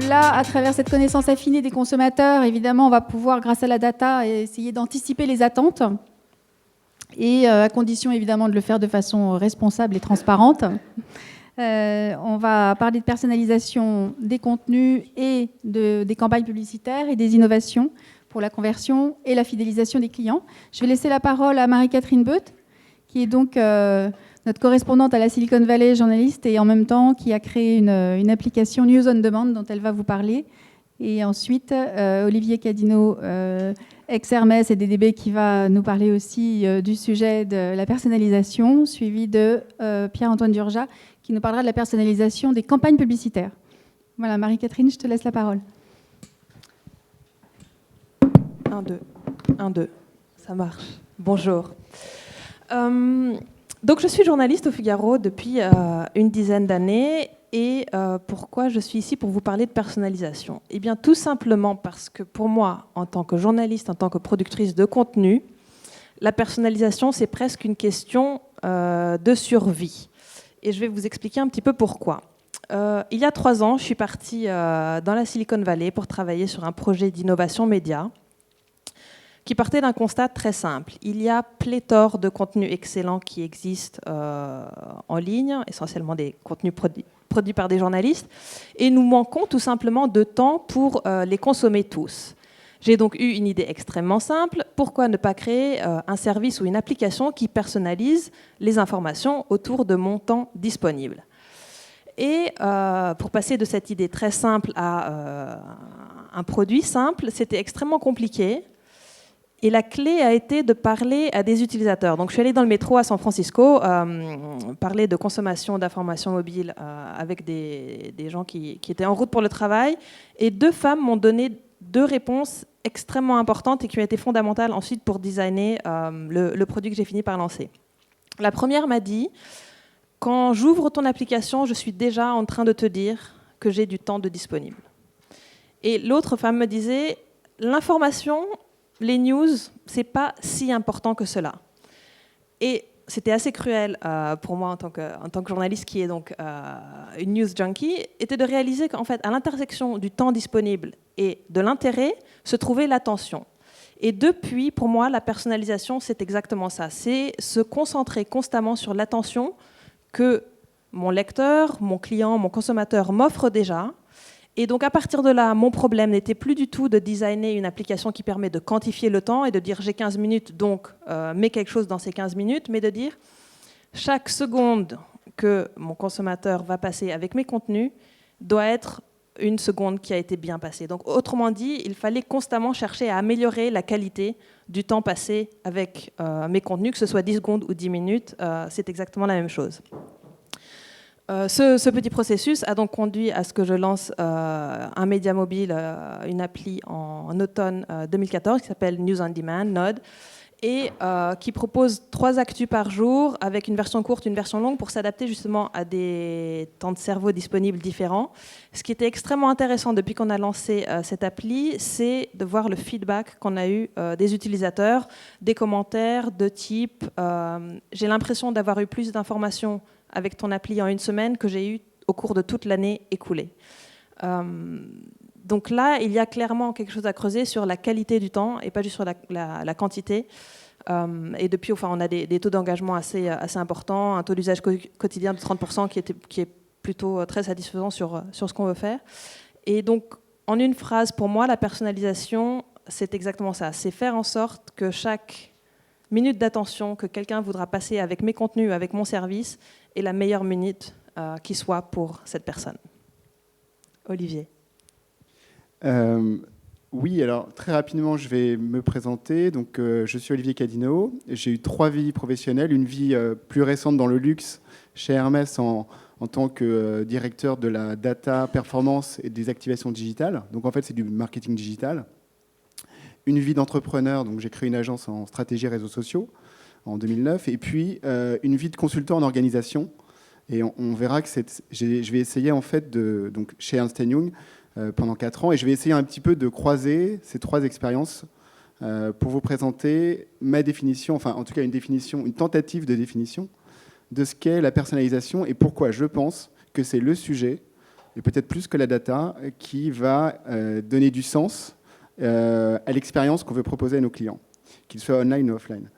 là, à travers cette connaissance affinée des consommateurs, évidemment, on va pouvoir, grâce à la data, essayer d'anticiper les attentes, et à condition, évidemment, de le faire de façon responsable et transparente. On va parler de personnalisation des contenus et des campagnes publicitaires et des innovations pour la conversion et la fidélisation des clients. Je vais laisser la parole à Marie-Catherine Beuth, qui est donc notre correspondante à la Silicon Valley, journaliste, et en même temps qui a créé une application News on Demand dont elle va vous parler. Et ensuite, Olivier Cadino, ex-Hermès et DDB, qui va nous parler aussi du sujet de la personnalisation, suivi de Pierre-Antoine Durja, qui nous parlera de la personnalisation des campagnes publicitaires. Voilà, Marie-Catherine, je te laisse la parole. 1, 2, 1, 2, ça marche. Bonjour. Donc je suis journaliste au Figaro depuis une dizaine d'années. Et pourquoi je suis ici pour vous parler de personnalisation? Eh bien, tout simplement parce que pour moi, en tant que journaliste, en tant que productrice de contenu, la personnalisation, c'est presque une question de survie. Et je vais vous expliquer un petit peu pourquoi. Il y a 3 ans, je suis partie dans la Silicon Valley pour travailler sur un projet d'innovation média qui partait d'un constat très simple. Il y a pléthore de contenus excellents qui existent en ligne, essentiellement des contenus produits par des journalistes, et nous manquons tout simplement de temps pour les consommer tous. J'ai donc eu une idée extrêmement simple. Pourquoi ne pas créer un service ou une application qui personnalise les informations autour de mon temps disponible? Et pour passer de cette idée très simple à un produit simple, c'était extrêmement compliqué. Et la clé a été de parler à des utilisateurs. Donc, je suis allée dans le métro à San Francisco, parler de consommation d'informations mobiles avec des gens qui étaient en route pour le travail. Et 2 femmes m'ont donné 2 réponses extrêmement importantes et qui ont été fondamentales ensuite pour designer le produit que j'ai fini par lancer. La première m'a dit, quand j'ouvre ton application, je suis déjà en train de te dire que j'ai du temps de disponible. Et l'autre femme me disait, l'information, les news, c'est pas si important que cela. Et c'était assez cruel pour moi en tant que journaliste qui est donc une news junkie, était de réaliser qu'en fait, à l'intersection du temps disponible et de l'intérêt, se trouvait l'attention. Et depuis, pour moi, la personnalisation, c'est exactement ça. C'est se concentrer constamment sur l'attention que mon lecteur, mon client, mon consommateur m'offre déjà. Et donc, à partir de là, mon problème n'était plus du tout de designer une application qui permet de quantifier le temps et de dire j'ai 15 minutes, donc mets quelque chose dans ces 15 minutes, mais de dire chaque seconde que mon consommateur va passer avec mes contenus doit être une seconde qui a été bien passée. Donc, autrement dit, il fallait constamment chercher à améliorer la qualité du temps passé avec mes contenus, que ce soit 10 secondes ou 10 minutes, c'est exactement la même chose. Ce petit processus a donc conduit à ce que je lance un média mobile, une appli en automne 2014 qui s'appelle News on Demand, Node, et qui propose 3 actus par jour avec une version courte, une version longue pour s'adapter justement à des temps de cerveau disponibles différents. Ce qui était extrêmement intéressant depuis qu'on a lancé cette appli, c'est de voir le feedback qu'on a eu des utilisateurs, des commentaires de type j'ai l'impression d'avoir eu plus d'informations avec ton appli en une semaine que j'ai eu au cours de toute l'année écoulée. Donc là, il y a clairement quelque chose à creuser sur la qualité du temps et pas juste sur la quantité. Et depuis, enfin, on a des taux d'engagement assez importants, un taux d'usage quotidien de 30% qui est plutôt très satisfaisant sur ce qu'on veut faire. Et donc, en une phrase, pour moi, la personnalisation, c'est exactement ça. C'est faire en sorte que chaque minute d'attention que quelqu'un voudra passer avec mes contenus, avec mon service, est la meilleure minute qui soit pour cette personne. Olivier. Oui, alors très rapidement, je vais me présenter. Donc, je suis Olivier Cadino. J'ai eu 3 vies professionnelles. Une vie plus récente dans le luxe chez Hermès en tant que directeur de la data, performance et des activations digitales. Donc, en fait, c'est du marketing digital. Une vie d'entrepreneur. Donc, j'ai créé une agence en stratégie réseaux sociaux en 2009. Et puis, une vie de consultant en organisation. Et on verra que je vais essayer, en fait, donc, chez Ernst & Young, pendant 4 ans, et je vais essayer un petit peu de croiser ces 3 expériences pour vous présenter ma définition, enfin en tout cas une tentative de définition de ce qu'est la personnalisation et pourquoi je pense que c'est le sujet et peut-être plus que la data, qui va donner du sens à l'expérience qu'on veut proposer à nos clients, qu'ils soient online ou offline.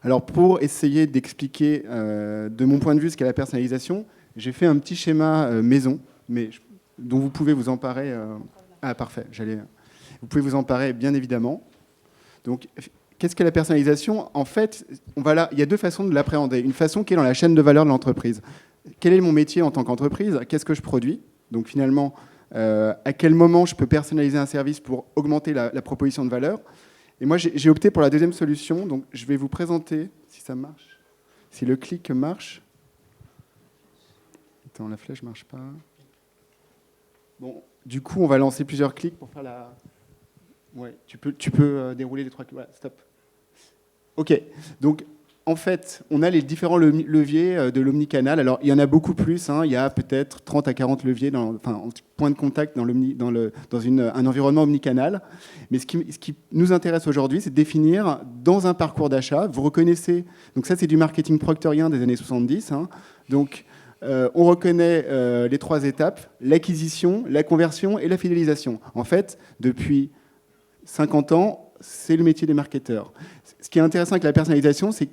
Alors pour essayer d'expliquer de mon point de vue ce qu'est la personnalisation, j'ai fait un petit schéma maison, mais dont vous pouvez vous emparer. Ah parfait, vous pouvez vous emparer bien évidemment. Donc qu'est-ce qu'est la personnalisation? En fait, il y a deux façons de l'appréhender. Une façon qui est dans la chaîne de valeur de l'entreprise. Quel est mon métier en tant qu'entreprise? Qu'est-ce que je produis? Donc finalement, à quel moment je peux personnaliser un service pour augmenter la proposition de valeur? Et moi, j'ai opté pour la deuxième solution. Donc je vais vous présenter, si ça marche, si le clic marche. Attends, la flèche ne marche pas. Bon, du coup, on va lancer plusieurs clics pour faire la... Ouais, tu peux dérouler les 3 clics. Voilà, stop. OK. Donc, en fait, on a les différents leviers de l'omnicanal. Alors, il y en a beaucoup plus. Hein. Il y a peut-être 30 à 40 leviers, en point de contact dans un environnement omnicanal. Mais ce qui nous intéresse aujourd'hui, c'est de définir dans un parcours d'achat. Vous reconnaissez... Donc ça, c'est du marketing proctorien des années 70. Hein. Donc, on reconnaît les 3 étapes, l'acquisition, la conversion et la fidélisation. En fait, depuis 50 ans, c'est le métier des marketeurs. Ce qui est intéressant avec la personnalisation, c'est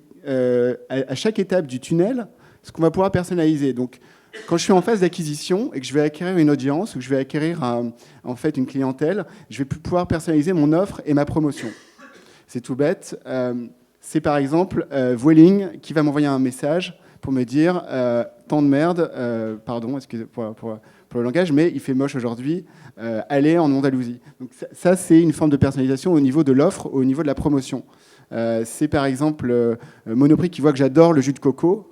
à chaque étape du tunnel, ce qu'on va pouvoir personnaliser. Donc, quand je suis en phase d'acquisition et que je vais acquérir une audience ou que je vais acquérir en fait une clientèle, je vais pouvoir personnaliser mon offre et ma promotion. C'est tout bête. C'est par exemple Vueling qui va m'envoyer un message pour me dire tant de merde, pardon, excusez pour le langage, mais il fait moche aujourd'hui, allez en Andalousie. Donc ça, c'est une forme de personnalisation au niveau de l'offre, au niveau de la promotion. C'est par exemple Monoprix qui voit que j'adore le jus de coco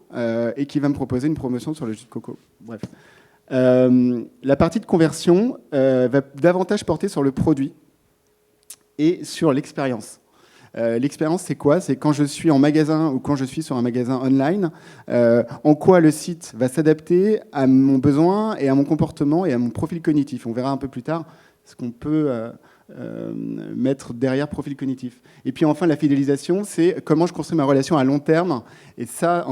et qui va me proposer une promotion sur le jus de coco. Bref. La partie de conversion va davantage porter sur le produit et sur l'expérience. L'expérience, c'est quoi? C'est quand je suis en magasin ou quand je suis sur un magasin online, en quoi le site va s'adapter à mon besoin et à mon comportement et à mon profil cognitif. On verra un peu plus tard ce qu'on peut mettre derrière profil cognitif. Et puis enfin, la fidélisation, c'est comment je construis ma relation à long terme. Et ça,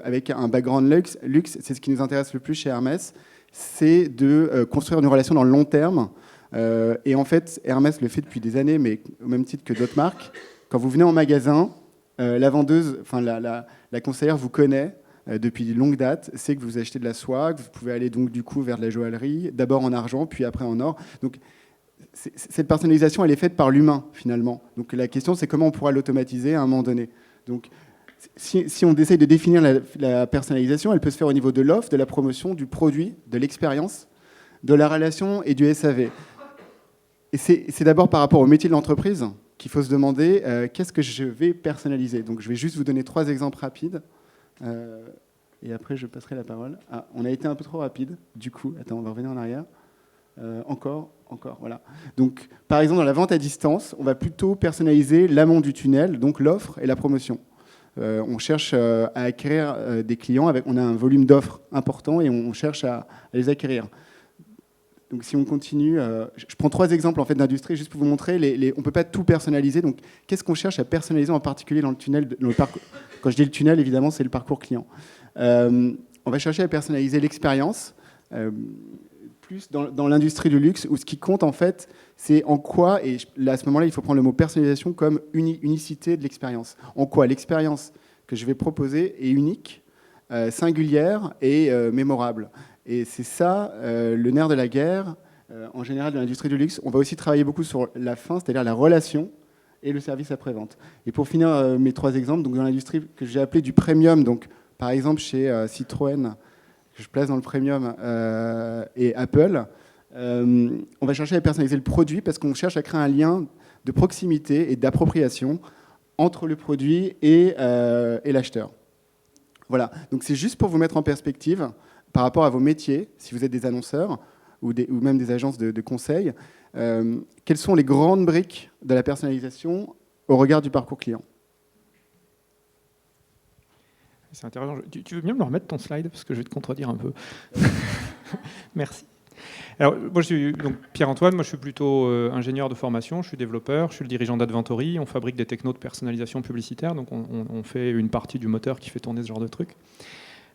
avec un background luxe, c'est ce qui nous intéresse le plus chez Hermès, c'est de construire une relation dans le long terme. Et en fait, Hermès le fait depuis des années, mais au même titre que d'autres marques. Quand vous venez en magasin, la vendeuse, enfin la conseillère vous connaît depuis de longues dates, sait que vous achetez de la soie, que vous pouvez aller donc du coup vers de la joaillerie, d'abord en argent, puis après en or. Donc cette personnalisation, elle est faite par l'humain finalement. Donc la question, c'est comment on pourra l'automatiser à un moment donné. Donc si on essaye de définir la personnalisation, elle peut se faire au niveau de l'offre, de la promotion, du produit, de l'expérience, de la relation et du SAV. Et c'est d'abord par rapport au métier de l'entreprise qu'il faut se demander qu'est-ce que je vais personnaliser. Donc je vais juste vous donner 3 exemples rapides et après je passerai la parole. Ah, on a été un peu trop rapide, du coup. Attends, on va revenir en arrière. Encore, voilà. Donc par exemple, dans la vente à distance, on va plutôt personnaliser l'amont du tunnel, donc l'offre et la promotion. On cherche à acquérir des clients, on a un volume d'offres important et on cherche à les acquérir. Donc si on continue, je prends 3 exemples en fait, d'industrie juste pour vous montrer, on ne peut pas tout personnaliser. Donc qu'est-ce qu'on cherche à personnaliser en particulier dans le tunnel, dans le parcours. Quand je dis le tunnel, évidemment, c'est le parcours client. On va chercher à personnaliser l'expérience, plus dans l'industrie du luxe, où ce qui compte en fait, c'est en quoi, et là, à ce moment-là, il faut prendre le mot personnalisation comme unicité de l'expérience. En quoi l'expérience que je vais proposer est unique, singulière et mémorable. Et c'est ça, le nerf de la guerre, en général, dans l'industrie du luxe. On va aussi travailler beaucoup sur la fin, c'est-à-dire la relation et le service après-vente. Et pour finir mes 3 exemples, donc dans l'industrie que j'ai appelée du premium, donc par exemple chez Citroën, que je place dans le premium, et Apple, on va chercher à personnaliser le produit parce qu'on cherche à créer un lien de proximité et d'appropriation entre le produit et l'acheteur. Voilà, donc c'est juste pour vous mettre en perspective par rapport à vos métiers, si vous êtes des annonceurs ou même des agences de conseil, quelles sont les grandes briques de la personnalisation au regard du parcours client? C'est intéressant. Tu veux bien me remettre ton slide parce que je vais te contredire un peu. Merci. Alors, moi, je suis donc Pierre-Antoine, moi je suis plutôt ingénieur de formation, je suis développeur, je suis le dirigeant d'Adventory, on fabrique des technos de personnalisation publicitaire, donc on fait une partie du moteur qui fait tourner ce genre de trucs.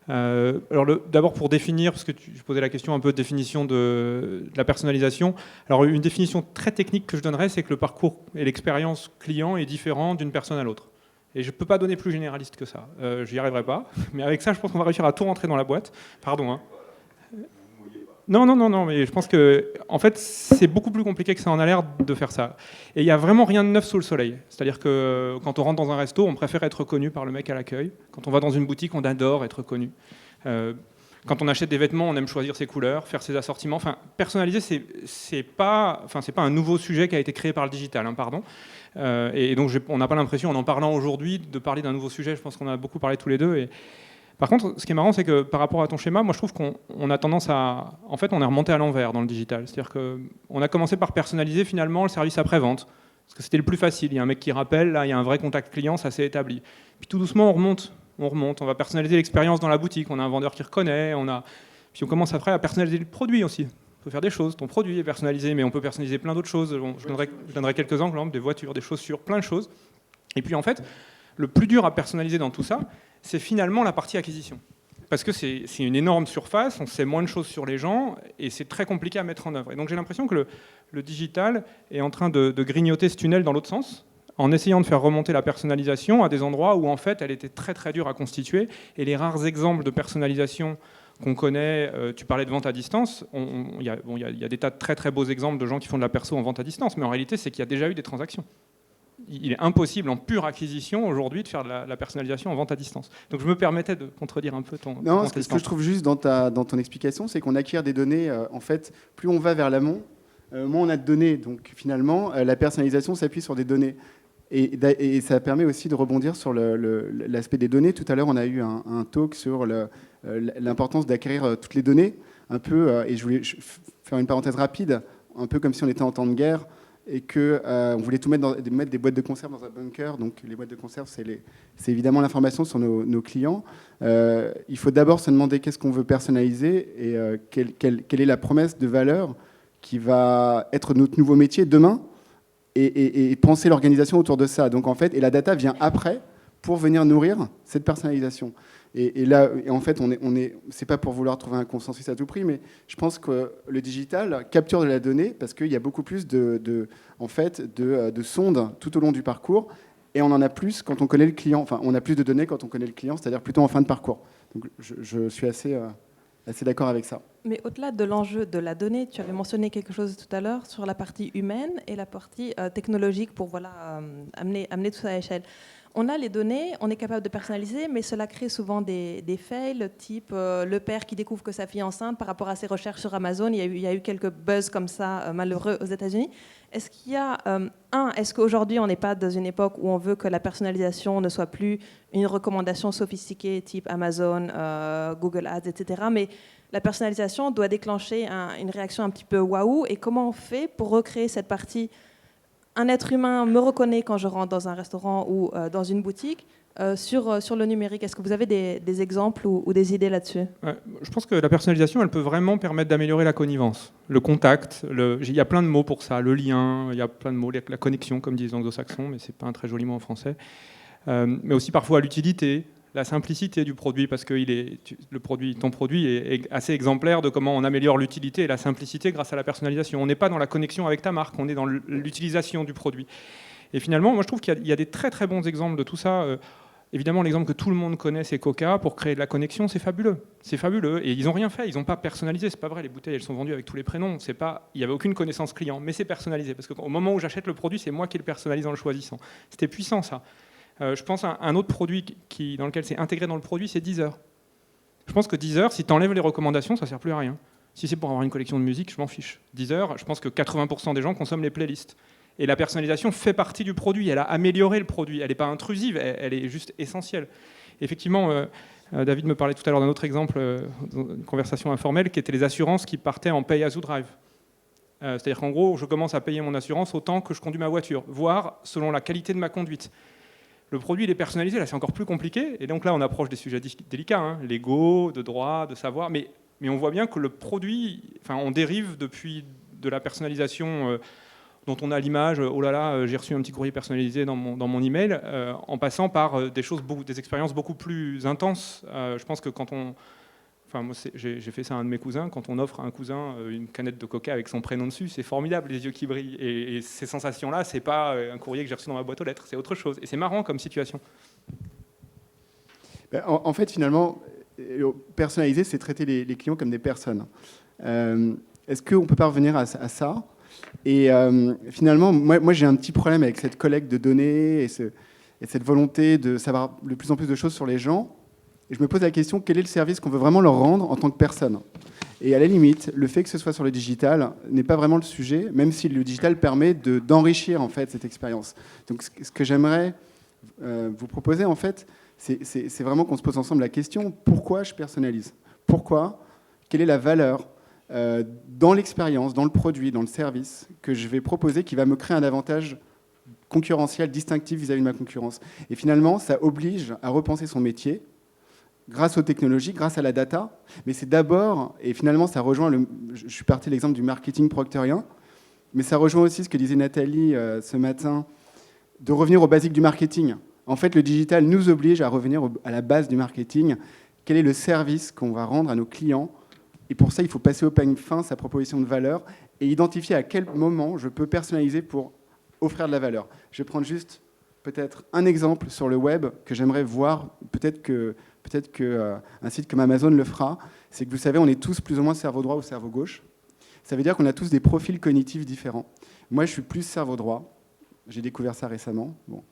Alors d'abord pour définir, parce que je posais la question un peu de définition de la personnalisation. Alors une définition très technique que je donnerais, c'est que le parcours et l'expérience client est différent d'une personne à l'autre. Et je ne peux pas donner plus généraliste que ça. Je n'y arriverai pas. Mais avec ça, je pense qu'on va réussir à tout rentrer dans la boîte. Pardon. Hein. Non, mais je pense que, en fait, c'est beaucoup plus compliqué que ça en a l'air de faire ça. Et il n'y a vraiment rien de neuf sous le soleil. C'est-à-dire que quand on rentre dans un resto, on préfère être reconnu par le mec à l'accueil. Quand on va dans une boutique, on adore être reconnu. Quand on achète des vêtements, on aime choisir ses couleurs, faire ses assortiments. Enfin, personnaliser, c'est pas un nouveau sujet qui a été créé par le digital, hein, pardon. Et donc, on n'a pas l'impression, en parlant aujourd'hui, de parler d'un nouveau sujet. Je pense qu'on a beaucoup parlé tous les deux. Et par contre, ce qui est marrant, c'est que par rapport à ton schéma, moi je trouve qu'on a tendance à... En fait, on est remonté à l'envers dans le digital. C'est-à-dire qu'on a commencé par personnaliser finalement le service après-vente. Parce que c'était le plus facile. Il y a un mec qui rappelle, là il y a un vrai contact client, ça s'est établi. Puis tout doucement, on remonte. On va personnaliser l'expérience dans la boutique. On a un vendeur qui reconnaît. Puis on commence après à personnaliser le produit aussi. On peut faire des choses. Ton produit est personnalisé, mais on peut personnaliser plein d'autres choses. Je donnerai quelques exemples, des voitures, des chaussures, plein de choses. Et puis en fait, le plus dur à personnaliser dans tout ça, c'est finalement la partie acquisition. Parce que c'est une énorme surface, on sait moins de choses sur les gens, et c'est très compliqué à mettre en œuvre. Et donc j'ai l'impression que le digital est en train de grignoter ce tunnel dans l'autre sens, en essayant de faire remonter la personnalisation à des endroits où en fait elle était très très dure à constituer. Et les rares exemples de personnalisation qu'on connaît, tu parlais de vente à distance, il y a des tas de très très beaux exemples de gens qui font de la perso en vente à distance, mais en réalité c'est qu'il y a déjà eu des transactions. Il est impossible en pure acquisition aujourd'hui de faire de la personnalisation en vente à distance. Donc je me permettais de contredire un peu ton... Non, ce que je trouve juste dans ton explication, c'est qu'on acquiert des données, en fait, plus on va vers l'amont, moins on a de données. Donc finalement, la personnalisation s'appuie sur des données. Et ça permet aussi de rebondir sur l'aspect des données. Tout à l'heure, on a eu un talk sur l'importance d'acquérir toutes les données, un peu, et je voulais faire une parenthèse rapide, un peu comme si on était en temps de guerre, et qu'on voulait tout mettre des boîtes de conserve dans un bunker. Donc les boîtes de conserve, c'est évidemment l'information sur nos clients. Il faut d'abord se demander qu'est-ce qu'on veut personnaliser et quelle est la promesse de valeur qui va être notre nouveau métier demain, et penser l'organisation autour de ça. Donc en fait, et la data vient après pour venir nourrir cette personnalisation. Et là, en fait, c'est pas pour vouloir trouver un consensus à tout prix, mais je pense que le digital capture de la donnée parce qu'il y a beaucoup plus de sondes tout au long du parcours, et on en a plus quand on connaît le client. Enfin, on a plus de données quand on connaît le client, c'est-à-dire plutôt en fin de parcours. Donc, je suis assez d'accord avec ça. Mais au-delà de l'enjeu de la donnée, tu avais mentionné quelque chose tout à l'heure sur la partie humaine et la partie technologique pour amener tout ça à l'échelle. On a les données, on est capable de personnaliser, mais cela crée souvent des fails, type le père qui découvre que sa fille est enceinte par rapport à ses recherches sur Amazon. Il y a eu quelques buzz comme ça, malheureux, aux États-Unis. Est-ce qu'il y a, est-ce qu'aujourd'hui, on n'est pas dans une époque où on veut que la personnalisation ne soit plus une recommandation sophistiquée, type Amazon, Google Ads, etc., mais la personnalisation doit déclencher une réaction un petit peu waouh. Et comment on fait pour recréer cette partie? Un être humain me reconnaît quand je rentre dans un restaurant ou dans une boutique sur le numérique. Est-ce que vous avez des exemples ou des idées là-dessus? Je pense que la personnalisation, elle peut vraiment permettre d'améliorer la connivence, le contact. Il y a plein de mots pour ça, le lien, il y a plein de mots, la connexion, comme disent les anglo-saxons, mais ce n'est pas un très joli mot en français. Mais aussi parfois l'utilité, la simplicité du produit, parce que ton produit est assez exemplaire de comment on améliore l'utilité et la simplicité grâce à la personnalisation. On n'est pas dans la connexion avec ta marque, on est dans l'utilisation du produit. Et finalement, moi je trouve qu'il y a des très très bons exemples de tout ça. Évidemment, l'exemple que tout le monde connaît, c'est Coca. Pour créer de la connexion, c'est fabuleux. C'est fabuleux. Et ils n'ont rien fait, ils n'ont pas personnalisé. C'est pas vrai, les bouteilles, elles sont vendues avec tous les prénoms. Il n'y avait aucune connaissance client, mais c'est personnalisé. Parce qu'au moment où j'achète le produit, c'est moi qui le personnalise en le choisissant. C'était puissant, ça. Je pense à un autre produit dans lequel c'est intégré dans le produit, c'est Deezer. Je pense que Deezer, si tu enlèves les recommandations, ça ne sert plus à rien. Si c'est pour avoir une collection de musique, je m'en fiche. Deezer, je pense que 80% des gens consomment les playlists. Et la personnalisation fait partie du produit. Elle a amélioré le produit. Elle n'est pas intrusive, elle est juste essentielle. Effectivement, David me parlait tout à l'heure d'un autre exemple, une conversation informelle, qui était les assurances qui partaient en pay as you drive. C'est-à-dire qu'en gros, je commence à payer mon assurance autant que je conduis ma voiture, voire selon la qualité de ma conduite. Le produit, il est personnalisé, là c'est encore plus compliqué, et donc là on approche des sujets délicats, légaux, de droit, de savoir, mais on voit bien que le produit, on dérive depuis de la personnalisation dont on a l'image, oh là là, j'ai reçu un petit courrier personnalisé dans mon email, en passant par des expériences beaucoup plus intenses. Je pense que quand on... Enfin, moi, j'ai fait ça à un de mes cousins. Quand on offre à un cousin une canette de coca avec son prénom dessus, c'est formidable, les yeux qui brillent. Et ces sensations-là, c'est pas un courrier que j'ai reçu dans ma boîte aux lettres, c'est autre chose. Et c'est marrant comme situation. En fait, finalement, personnaliser, c'est traiter les clients comme des personnes. Est-ce qu'on peut pas revenir à ça? Et finalement, moi j'ai un petit problème avec cette collecte de données et cette volonté de savoir de plus en plus de choses sur les gens. Et je me pose la question, quel est le service qu'on veut vraiment leur rendre en tant que personne? Et à la limite, le fait que ce soit sur le digital n'est pas vraiment le sujet, même si le digital permet d'enrichir en fait cette expérience. Donc ce que j'aimerais vous proposer en fait, c'est vraiment qu'on se pose ensemble la question, pourquoi je personnalise? Pourquoi? Quelle est la valeur dans l'expérience, dans le produit, dans le service que je vais proposer qui va me créer un avantage concurrentiel, distinctif vis-à-vis de ma concurrence? Et finalement, ça oblige à repenser son métier grâce aux technologies, grâce à la data. Mais c'est d'abord, et finalement ça rejoint, je suis parti de l'exemple du marketing proctorien, mais ça rejoint aussi ce que disait Nathalie ce matin, de revenir aux basiques du marketing. En fait, le digital nous oblige à revenir à la base du marketing. Quel est le service qu'on va rendre à nos clients? Et pour ça, il faut passer au peigne fin sa proposition de valeur et identifier à quel moment je peux personnaliser pour offrir de la valeur. Je vais prendre juste peut-être un exemple sur le web que j'aimerais voir, peut-être qu'un site comme Amazon le fera. C'est que vous savez, on est tous plus ou moins cerveau droit ou cerveau gauche. Ça veut dire qu'on a tous des profils cognitifs différents. Moi, je suis plus cerveau droit. J'ai découvert ça récemment. Bon.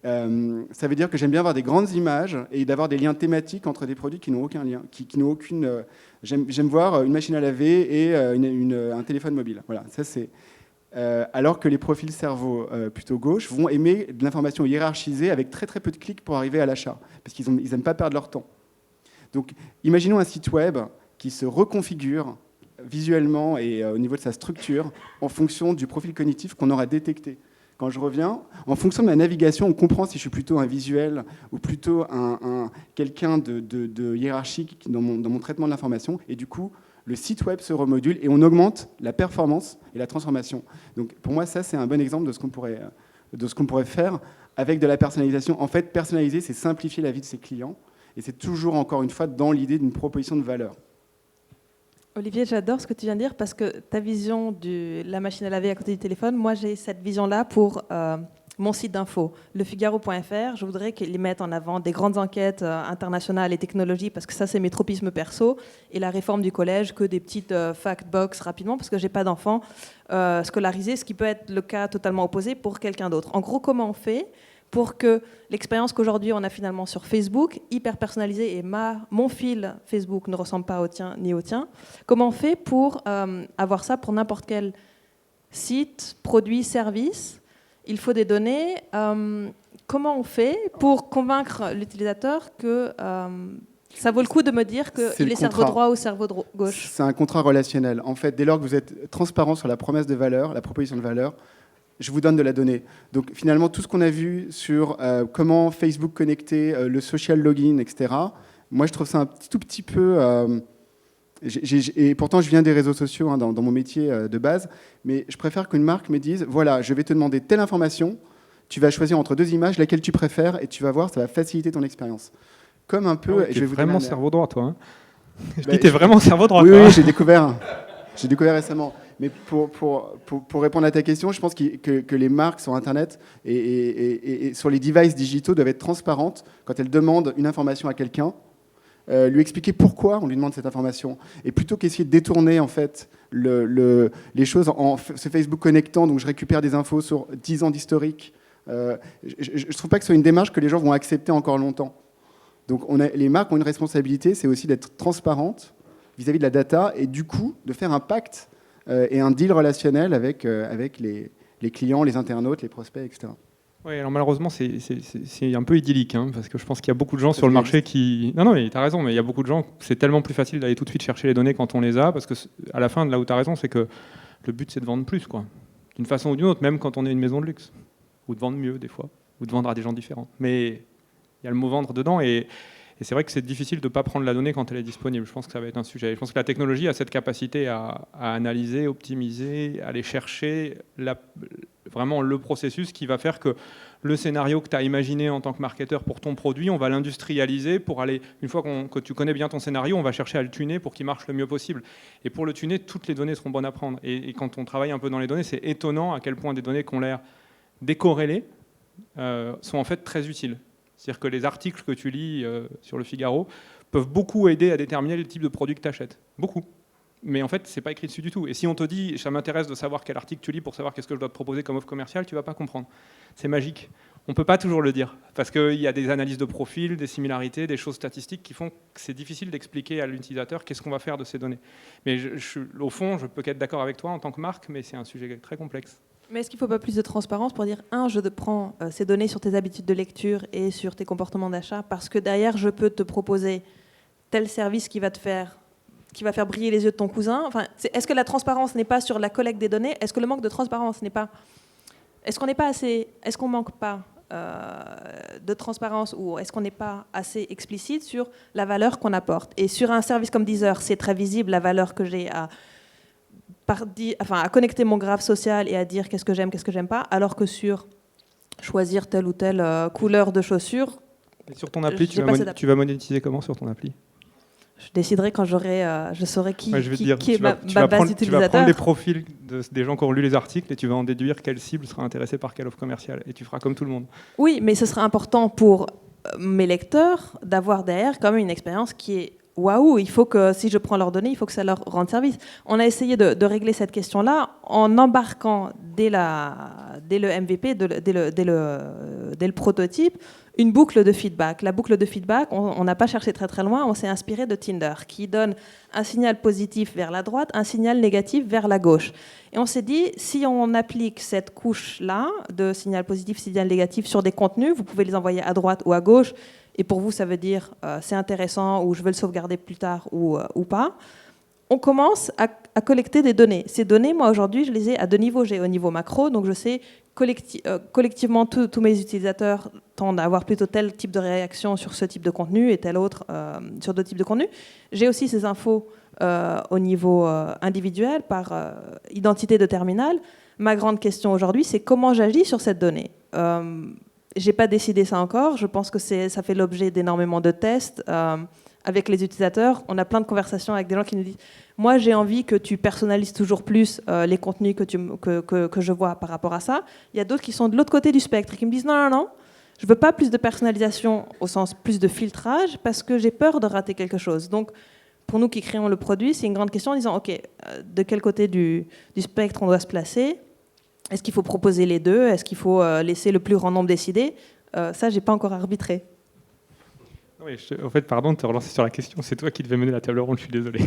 Ça veut dire que j'aime bien avoir des grandes images et d'avoir des liens thématiques entre des produits qui n'ont aucun lien, qui n'ont aucune. J'aime voir une machine à laver et un téléphone mobile. Voilà, ça c'est. Alors que les profils cerveau plutôt gauche vont aimer de l'information hiérarchisée avec très très peu de clics pour arriver à l'achat, parce qu'ils n'aiment pas perdre leur temps. Donc, imaginons un site web qui se reconfigure visuellement et au niveau de sa structure en fonction du profil cognitif qu'on aura détecté. Quand je reviens, en fonction de ma navigation, on comprend si je suis plutôt un visuel ou plutôt quelqu'un de hiérarchique dans mon traitement de l'information. Et du coup, le site web se remodule et on augmente la performance et la transformation. Donc pour moi, ça, c'est un bon exemple de ce qu'on pourrait faire avec de la personnalisation. En fait, personnaliser, c'est simplifier la vie de ses clients. Et c'est toujours, encore une fois, dans l'idée d'une proposition de valeur. Olivier, j'adore ce que tu viens de dire parce que ta vision de la machine à laver à côté du téléphone, moi j'ai cette vision-là pour mon site d'info, lefigaro.fr. Je voudrais qu'ils mettent en avant des grandes enquêtes internationales et technologies parce que ça c'est mes tropismes perso, et la réforme du collège que des petites fact-box rapidement parce que j'ai pas d'enfants scolarisés, ce qui peut être le cas totalement opposé pour quelqu'un d'autre. En gros, comment on fait pour que l'expérience qu'aujourd'hui on a finalement sur Facebook, hyper personnalisée, et mon fil Facebook ne ressemble pas au tien ni au tien, comment on fait pour avoir ça pour n'importe quel site, produit, service? Il faut des données. Comment on fait pour convaincre l'utilisateur que ça vaut le coup de me dire qu'il est cerveau droit ou cerveau gauche? C'est un contrat relationnel. En fait, dès lors que vous êtes transparent sur la promesse de valeur, la proposition de valeur, je vous donne de la donnée. Donc finalement, tout ce qu'on a vu sur comment Facebook connecter, le social login, etc., moi je trouve ça un tout petit peu... et pourtant, je viens des réseaux sociaux dans mon métier de base, mais je préfère qu'une marque me dise, voilà, je vais te demander telle information, tu vas choisir entre deux images laquelle tu préfères, et tu vas voir, ça va faciliter ton expérience. Comme un peu... Tu es vraiment cerveau droit, toi. Je Bah, dis, t'es vraiment cerveau droit. Oui, toi, oui, j'ai découvert récemment. Mais pour répondre à ta question, je pense que les marques sur Internet et sur les devices digitaux doivent être transparentes quand elles demandent une information à quelqu'un, lui expliquer pourquoi on lui demande cette information. Et plutôt qu'essayer de détourner en fait, les choses en ce Facebook connectant, donc je récupère des infos sur 10 ans d'historique, je ne trouve pas que ce soit une démarche que les gens vont accepter encore longtemps. Donc les marques ont une responsabilité, c'est aussi d'être transparentes vis-à-vis de la data et du coup de faire un pacte et un deal relationnel avec les clients, les internautes, les prospects, etc. Oui, alors malheureusement, c'est un peu idyllique, parce que je pense qu'il y a beaucoup de gens sur le marché qui... Non, mais tu as raison, mais il y a beaucoup de gens, c'est tellement plus facile d'aller tout de suite chercher les données quand on les a, parce que à la fin, là où tu as raison, c'est que le but, c'est de vendre plus, quoi. D'une façon ou d'une autre, même quand on est une maison de luxe. Ou de vendre mieux, des fois. Ou de vendre à des gens différents. Mais il y a le mot vendre dedans, et c'est vrai que c'est difficile de ne pas prendre la donnée quand elle est disponible. Je pense que ça va être un sujet. Je pense que la technologie a cette capacité à analyser, optimiser, aller chercher vraiment le processus qui va faire que le scénario que tu as imaginé en tant que marketeur pour ton produit, on va l'industrialiser pour aller, une fois que tu connais bien ton scénario, on va chercher à le tuner pour qu'il marche le mieux possible. Et pour le tuner, toutes les données seront bonnes à prendre. Et quand on travaille un peu dans les données, c'est étonnant à quel point des données qui ont l'air décorrélées sont en fait très utiles. C'est-à-dire que les articles que tu lis sur le Figaro peuvent beaucoup aider à déterminer le type de produit que tu achètes. Beaucoup. Mais en fait, c'est pas écrit dessus du tout. Et si on te dit, ça m'intéresse de savoir quel article tu lis pour savoir qu'est-ce que je dois te proposer comme offre commerciale, tu vas pas comprendre. C'est magique. On peut pas toujours le dire parce qu'il y a des analyses de profil, des similarités, des choses statistiques qui font que c'est difficile d'expliquer à l'utilisateur qu'est-ce qu'on va faire de ces données. Mais au fond, je peux qu'être d'accord avec toi en tant que marque, mais c'est un sujet très complexe. Mais est-ce qu'il ne faut pas plus de transparence pour dire, je prends ces données sur tes habitudes de lecture et sur tes comportements d'achat parce que derrière, je peux te proposer tel service qui va faire briller les yeux de ton cousin. Enfin, est-ce que la transparence n'est pas sur la collecte des données? Est-ce que le manque de transparence n'est pas... Est-ce qu'on manque pas de transparence ou est-ce qu'on n'est pas assez explicite sur la valeur qu'on apporte? Et sur un service comme Deezer, c'est très visible la valeur que j'ai à connecter mon graphe social et à dire qu'est-ce que j'aime pas, alors que sur choisir telle ou telle couleur de chaussures... Et sur ton appli, tu vas monétiser comment sur ton appli? Je déciderai quand je saurai qui est ma base utilisateur. Tu vas prendre les profils des gens qui ont lu les articles et tu vas en déduire quelle cible sera intéressée par quelle offre commerciale. Et tu feras comme tout le monde. Oui, mais ce sera important pour mes lecteurs d'avoir derrière quand même une expérience qui est waouh. Il faut que, si je prends leurs données, il faut que ça leur rende service. On a essayé de régler cette question-là en embarquant dès le MVP, dès le prototype, une boucle de feedback. La boucle de feedback, on n'a pas cherché très très loin, on s'est inspiré de Tinder, qui donne un signal positif vers la droite, un signal négatif vers la gauche. Et on s'est dit, si on applique cette couche-là, de signal positif, signal négatif, sur des contenus, vous pouvez les envoyer à droite ou à gauche, et pour vous, ça veut dire c'est intéressant, ou je veux le sauvegarder plus tard, ou pas. On commence à collecter des données. Ces données, moi, aujourd'hui, je les ai à deux niveaux. J'ai au niveau macro, donc je sais collectivement, tous mes utilisateurs tendent à avoir plutôt tel type de réaction sur ce type de contenu et tel autre sur d'autres types de contenus. J'ai aussi ces infos au niveau individuel, par identité de terminal. Ma grande question aujourd'hui, c'est comment j'agis sur cette donnée. J'ai pas décidé ça encore. Je pense que ça fait l'objet d'énormément de tests. Avec les utilisateurs, on a plein de conversations avec des gens qui nous disent « Moi, j'ai envie que tu personnalises toujours plus les contenus que je vois par rapport à ça. » Il y a d'autres qui sont de l'autre côté du spectre et qui me disent « Non, je veux pas plus de personnalisation au sens plus de filtrage parce que j'ai peur de rater quelque chose. » Donc, pour nous qui créons le produit, c'est une grande question en disant « Ok, de quel côté du spectre on doit se placer? Est-ce qu'il faut proposer les deux? Est-ce qu'il faut laisser le plus grand nombre décider ?» Ça, j'ai pas encore arbitré. Oui, en fait, pardon de te relancer sur la question. C'est toi qui devais mener la table ronde, je suis désolé.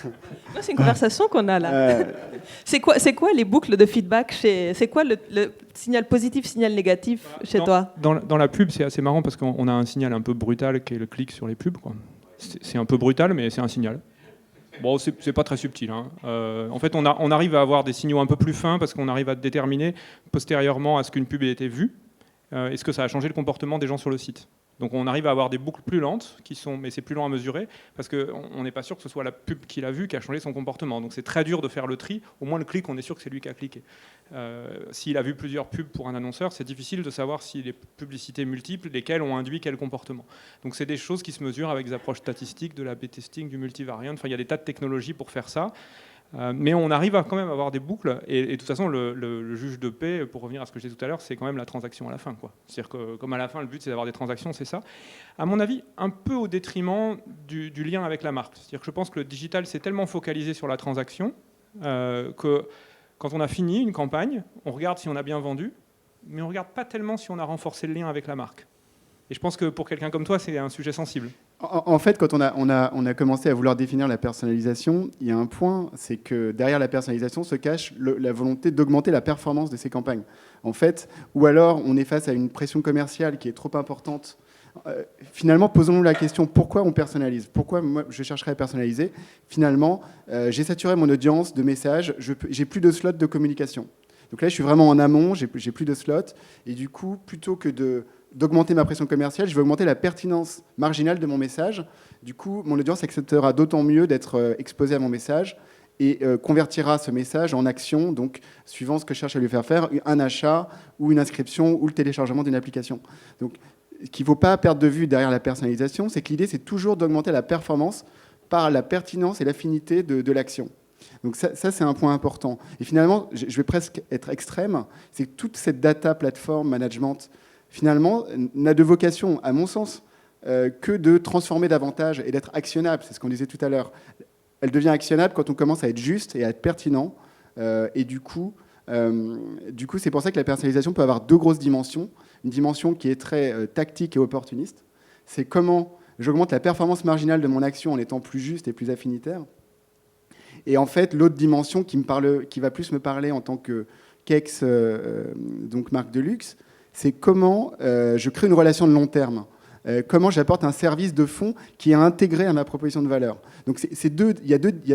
Non, c'est une conversation qu'on a là. C'est quoi les boucles de feedback c'est quoi le signal positif, signal négatif chez toi? Dans la pub, c'est assez marrant parce qu'on a un signal un peu brutal qui est le clic sur les pubs, quoi. C'est un peu brutal, mais c'est un signal. Bon, c'est pas très subtil, hein. En fait, on arrive à avoir des signaux un peu plus fins parce qu'on arrive à déterminer postérieurement à ce qu'une pub ait été vue, est-ce que ça a changé le comportement des gens sur le site. Donc on arrive à avoir des boucles plus lentes, mais c'est plus lent à mesurer, parce qu'on n'est pas sûr que ce soit la pub qu'il a vue qui a changé son comportement. Donc c'est très dur de faire le tri. Au moins le clic, on est sûr que c'est lui qui a cliqué. S'il a vu plusieurs pubs pour un annonceur, c'est difficile de savoir si les publicités multiples, lesquelles ont induit quel comportement. Donc c'est des choses qui se mesurent avec des approches statistiques, de l'A/B testing, du multivariant. Enfin, il y a des tas de technologies pour faire ça. Mais on arrive à quand même avoir des boucles, et de toute façon le juge de paix, pour revenir à ce que je disais tout à l'heure, c'est quand même la transaction à la fin, quoi. C'est-à-dire que comme à la fin le but c'est d'avoir des transactions, c'est ça. À mon avis, un peu au détriment du lien avec la marque. C'est-à-dire que je pense que le digital s'est tellement focalisé sur la transaction que quand on a fini une campagne, on regarde si on a bien vendu, mais on ne regarde pas tellement si on a renforcé le lien avec la marque. Et je pense que pour quelqu'un comme toi, c'est un sujet sensible. En fait, quand on a commencé à vouloir définir la personnalisation, il y a un point, c'est que derrière la personnalisation se cache la volonté d'augmenter la performance de ces campagnes. En fait, ou alors on est face à une pression commerciale qui est trop importante. Finalement, posons-nous la question, pourquoi on personnalise? Pourquoi moi, je chercherais à personnaliser? Finalement, j'ai saturé mon audience de messages, j'ai plus de slots de communication. Donc là, je suis vraiment en amont, j'ai plus de slots, et du coup, plutôt que d'augmenter ma pression commerciale, je vais augmenter la pertinence marginale de mon message. Du coup, mon audience acceptera d'autant mieux d'être exposée à mon message et convertira ce message en action, donc suivant ce que je cherche à lui faire, un achat ou une inscription ou le téléchargement d'une application. Donc, ce qu'il ne faut pas perdre de vue derrière la personnalisation, c'est que l'idée, c'est toujours d'augmenter la performance par la pertinence et l'affinité de l'action. Donc ça c'est un point important. Et finalement, je vais presque être extrême, c'est que toute cette data platform management, finalement, n'a de vocation, à mon sens, que de transformer davantage et d'être actionnable. C'est ce qu'on disait tout à l'heure. Elle devient actionnable quand on commence à être juste et à être pertinent. Et du coup, c'est pour ça que la personnalisation peut avoir deux grosses dimensions. Une dimension qui est très tactique et opportuniste. C'est comment j'augmente la performance marginale de mon action en étant plus juste et plus affinitaire. Et en fait, l'autre dimension qui va plus me parler en tant qu'ex donc marque de luxe, c'est comment je crée une relation de long terme. Comment j'apporte un service de fond qui est intégré à ma proposition de valeur. Donc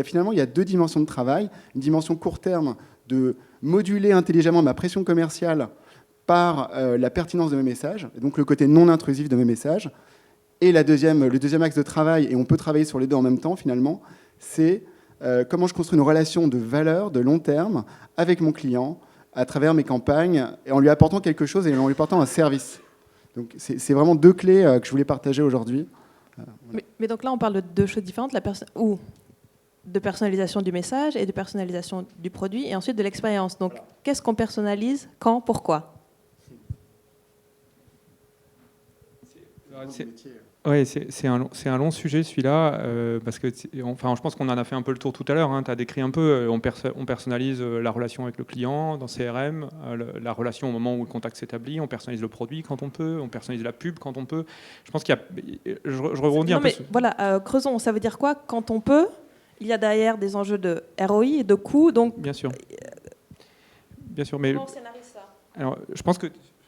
finalement, il y a deux dimensions de travail. Une dimension court terme de moduler intelligemment ma pression commerciale par la pertinence de mes messages, et donc le côté non intrusif de mes messages. Et le deuxième axe de travail, et on peut travailler sur les deux en même temps finalement, c'est comment je construis une relation de valeur, de long terme, avec mon client, à travers mes campagnes, et en lui apportant quelque chose et en lui apportant un service. Donc c'est vraiment deux clés que je voulais partager aujourd'hui. Voilà. Mais donc là, on parle de deux choses différentes, de personnalisation du message et de personnalisation du produit, et ensuite de l'expérience. Donc, voilà. Qu'est-ce qu'on personnalise, quand, pourquoi ? Oui, c'est un long sujet celui-là, parce que je pense qu'on en a fait un peu le tour tout à l'heure. Hein, tu as décrit un peu, on personnalise la relation avec le client dans CRM, la relation au moment où le contact s'établit, on personnalise le produit quand on peut, on personnalise la pub quand on peut. Je pense qu'il y a... Je rebondis un peu sur... Voilà, creusons, ça veut dire quoi quand on peut ? Il y a derrière des enjeux de ROI et de coûts, donc... Bien sûr. Bien sûr, mais... Comment on scénarise ça ? Alors, je pense que...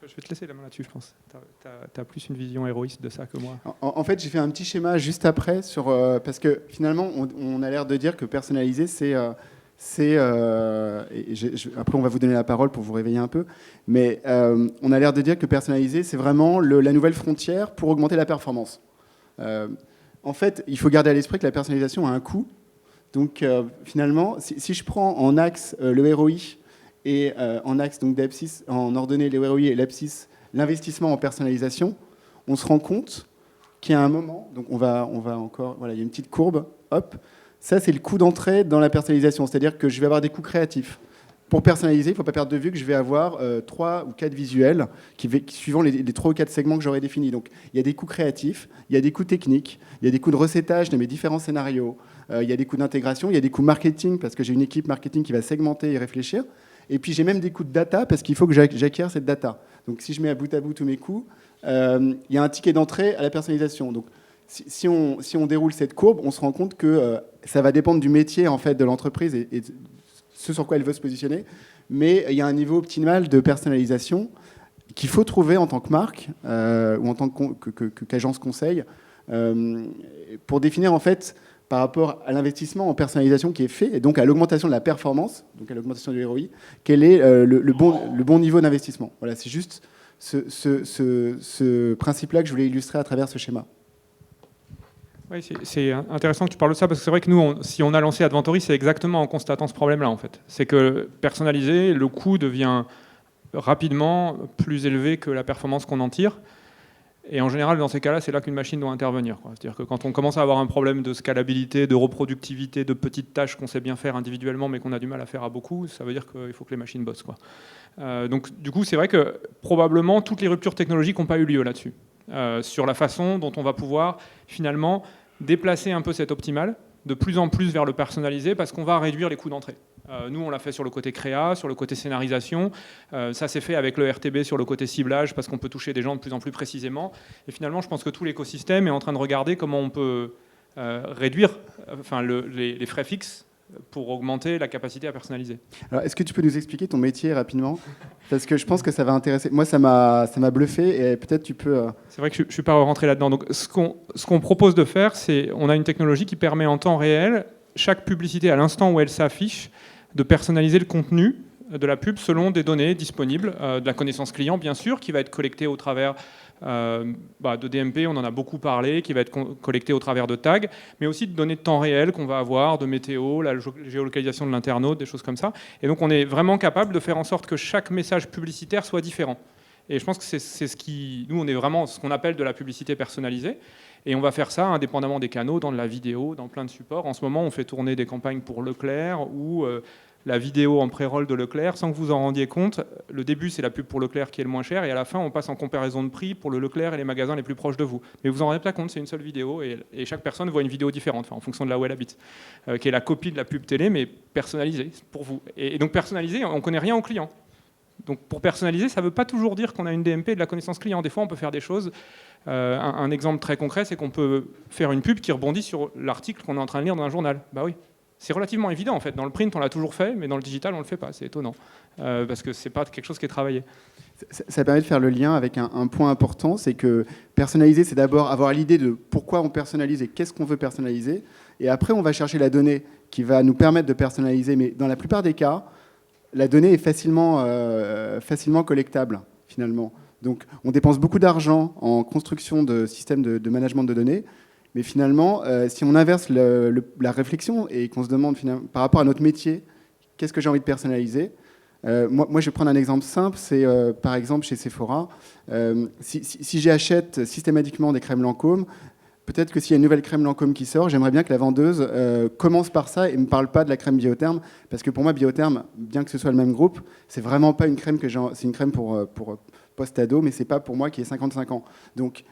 Je vais te laisser la main là-dessus, je pense. Tu as plus une vision héroïste de ça que moi. En fait, j'ai fait un petit schéma juste après, parce que finalement, on a l'air de dire que personnaliser, après, on va vous donner la parole pour vous réveiller un peu, mais on a l'air de dire que personnaliser, c'est vraiment la nouvelle frontière pour augmenter la performance. En fait, il faut garder à l'esprit que la personnalisation a un coût. Donc, finalement, si je prends en axe le ROI, et en axe donc d'abscisse, en ordonnée les ROI et l'abscisse, l'investissement en personnalisation, on se rend compte qu'il y a un moment, donc on va encore, voilà, il y a une petite courbe, hop, ça c'est le coût d'entrée dans la personnalisation, c'est-à-dire que je vais avoir des coûts créatifs. Pour personnaliser, il ne faut pas perdre de vue que je vais avoir 3 ou 4 visuels suivant les 3 ou 4 segments que j'aurais définis. Donc il y a des coûts créatifs, il y a des coûts techniques, il y a des coûts de recettage de mes différents scénarios, il y a des coûts d'intégration, il y a des coûts marketing parce que j'ai une équipe marketing qui va segmenter et réfléchir. Et puis j'ai même des coûts de data parce qu'il faut que j'acquière cette data. Donc si je mets à bout tous mes coûts, il y a un ticket d'entrée à la personnalisation. Donc si on déroule cette courbe, on se rend compte que ça va dépendre du métier en fait, de l'entreprise et ce sur quoi elle veut se positionner. Mais il y a un niveau optimal de personnalisation qu'il faut trouver en tant que marque ou en tant qu'agence conseil pour définir en fait par rapport à l'investissement en personnalisation qui est fait, et donc à l'augmentation de la performance, donc à l'augmentation du ROI, quel est le bon niveau d'investissement. Voilà, c'est juste ce principe-là que je voulais illustrer à travers ce schéma. Oui, c'est intéressant que tu parles de ça, parce que c'est vrai que nous, si on a lancé Adventory, c'est exactement en constatant ce problème-là, en fait. C'est que personnaliser, le coût devient rapidement plus élevé que la performance qu'on en tire. Et en général, dans ces cas-là, c'est là qu'une machine doit intervenir. C'est-à-dire que quand on commence à avoir un problème de scalabilité, de reproductivité, de petites tâches qu'on sait bien faire individuellement, mais qu'on a du mal à faire à beaucoup, ça veut dire qu'il faut que les machines bossent, quoi. Donc, du coup, c'est vrai que probablement toutes les ruptures technologiques n'ont pas eu lieu là-dessus. Sur la façon dont on va pouvoir finalement déplacer un peu cet optimal de plus en plus vers le personnalisé, parce qu'on va réduire les coûts d'entrée. Nous, on l'a fait sur le côté créa, sur le côté scénarisation. Ça s'est fait avec le RTB sur le côté ciblage, parce qu'on peut toucher des gens de plus en plus précisément. Et finalement, je pense que tout l'écosystème est en train de regarder comment on peut réduire les frais fixes pour augmenter la capacité à personnaliser. Alors, est-ce que tu peux nous expliquer ton métier rapidement ? Parce que je pense que ça va intéresser. Moi, ça m'a bluffé, et peut-être tu peux... C'est vrai que je ne suis pas rentré là-dedans. Donc, ce qu'on propose de faire, c'est on a une technologie qui permet en temps réel, chaque publicité à l'instant où elle s'affiche, de personnaliser le contenu de la pub selon des données disponibles, de la connaissance client bien sûr, qui va être collectée au travers de DMP, on en a beaucoup parlé, qui va être collectée au travers de tags, mais aussi de données de temps réel qu'on va avoir, de météo, la géolocalisation de l'internaute, des choses comme ça. Et donc on est vraiment capable de faire en sorte que chaque message publicitaire soit différent. Et je pense que c'est ce qui... Nous, on est vraiment ce qu'on appelle de la publicité personnalisée. Et on va faire ça indépendamment des canaux, dans de la vidéo, dans plein de supports. En ce moment, on fait tourner des campagnes pour Leclerc ou la vidéo en pré-roll de Leclerc, sans que vous en rendiez compte. Le début, c'est la pub pour Leclerc qui est le moins cher, et à la fin, on passe en comparaison de prix pour le Leclerc et les magasins les plus proches de vous. Mais vous en rendez pas compte, c'est une seule vidéo, et chaque personne voit une vidéo différente, en fonction de là où elle habite, qui est la copie de la pub télé, mais personnalisée pour vous. Et donc personnalisée, on ne connaît rien au client. Donc pour personnaliser, ça ne veut pas toujours dire qu'on a une DMP et de la connaissance client. Des fois, on peut faire des choses. Un exemple très concret, c'est qu'on peut faire une pub qui rebondit sur l'article qu'on est en train de lire dans un journal. Bah oui. C'est relativement évident en fait. Dans le print, on l'a toujours fait, mais dans le digital, on ne le fait pas. C'est étonnant, parce que ce n'est pas quelque chose qui est travaillé. Ça permet de faire le lien avec un point important, c'est que personnaliser, c'est d'abord avoir l'idée de pourquoi on personnalise et qu'est-ce qu'on veut personnaliser. Et après, on va chercher la donnée qui va nous permettre de personnaliser. Mais dans la plupart des cas, la donnée est facilement collectable, finalement. Donc, on dépense beaucoup d'argent en construction de systèmes de management de données. Mais finalement, si on inverse la réflexion et qu'on se demande par rapport à notre métier, qu'est-ce que j'ai envie de personnaliser, moi, je vais prendre un exemple simple. C'est par exemple chez Sephora. Si j'achète systématiquement des crèmes Lancôme, peut-être que s'il y a une nouvelle crème Lancôme qui sort, j'aimerais bien que la vendeuse commence par ça et ne me parle pas de la crème Biotherme. Parce que pour moi, Biotherme, bien que ce soit le même groupe, c'est vraiment pas une crème que c'est une crème pour post-ado, mais c'est pas pour moi qui ai 55 ans. Donc,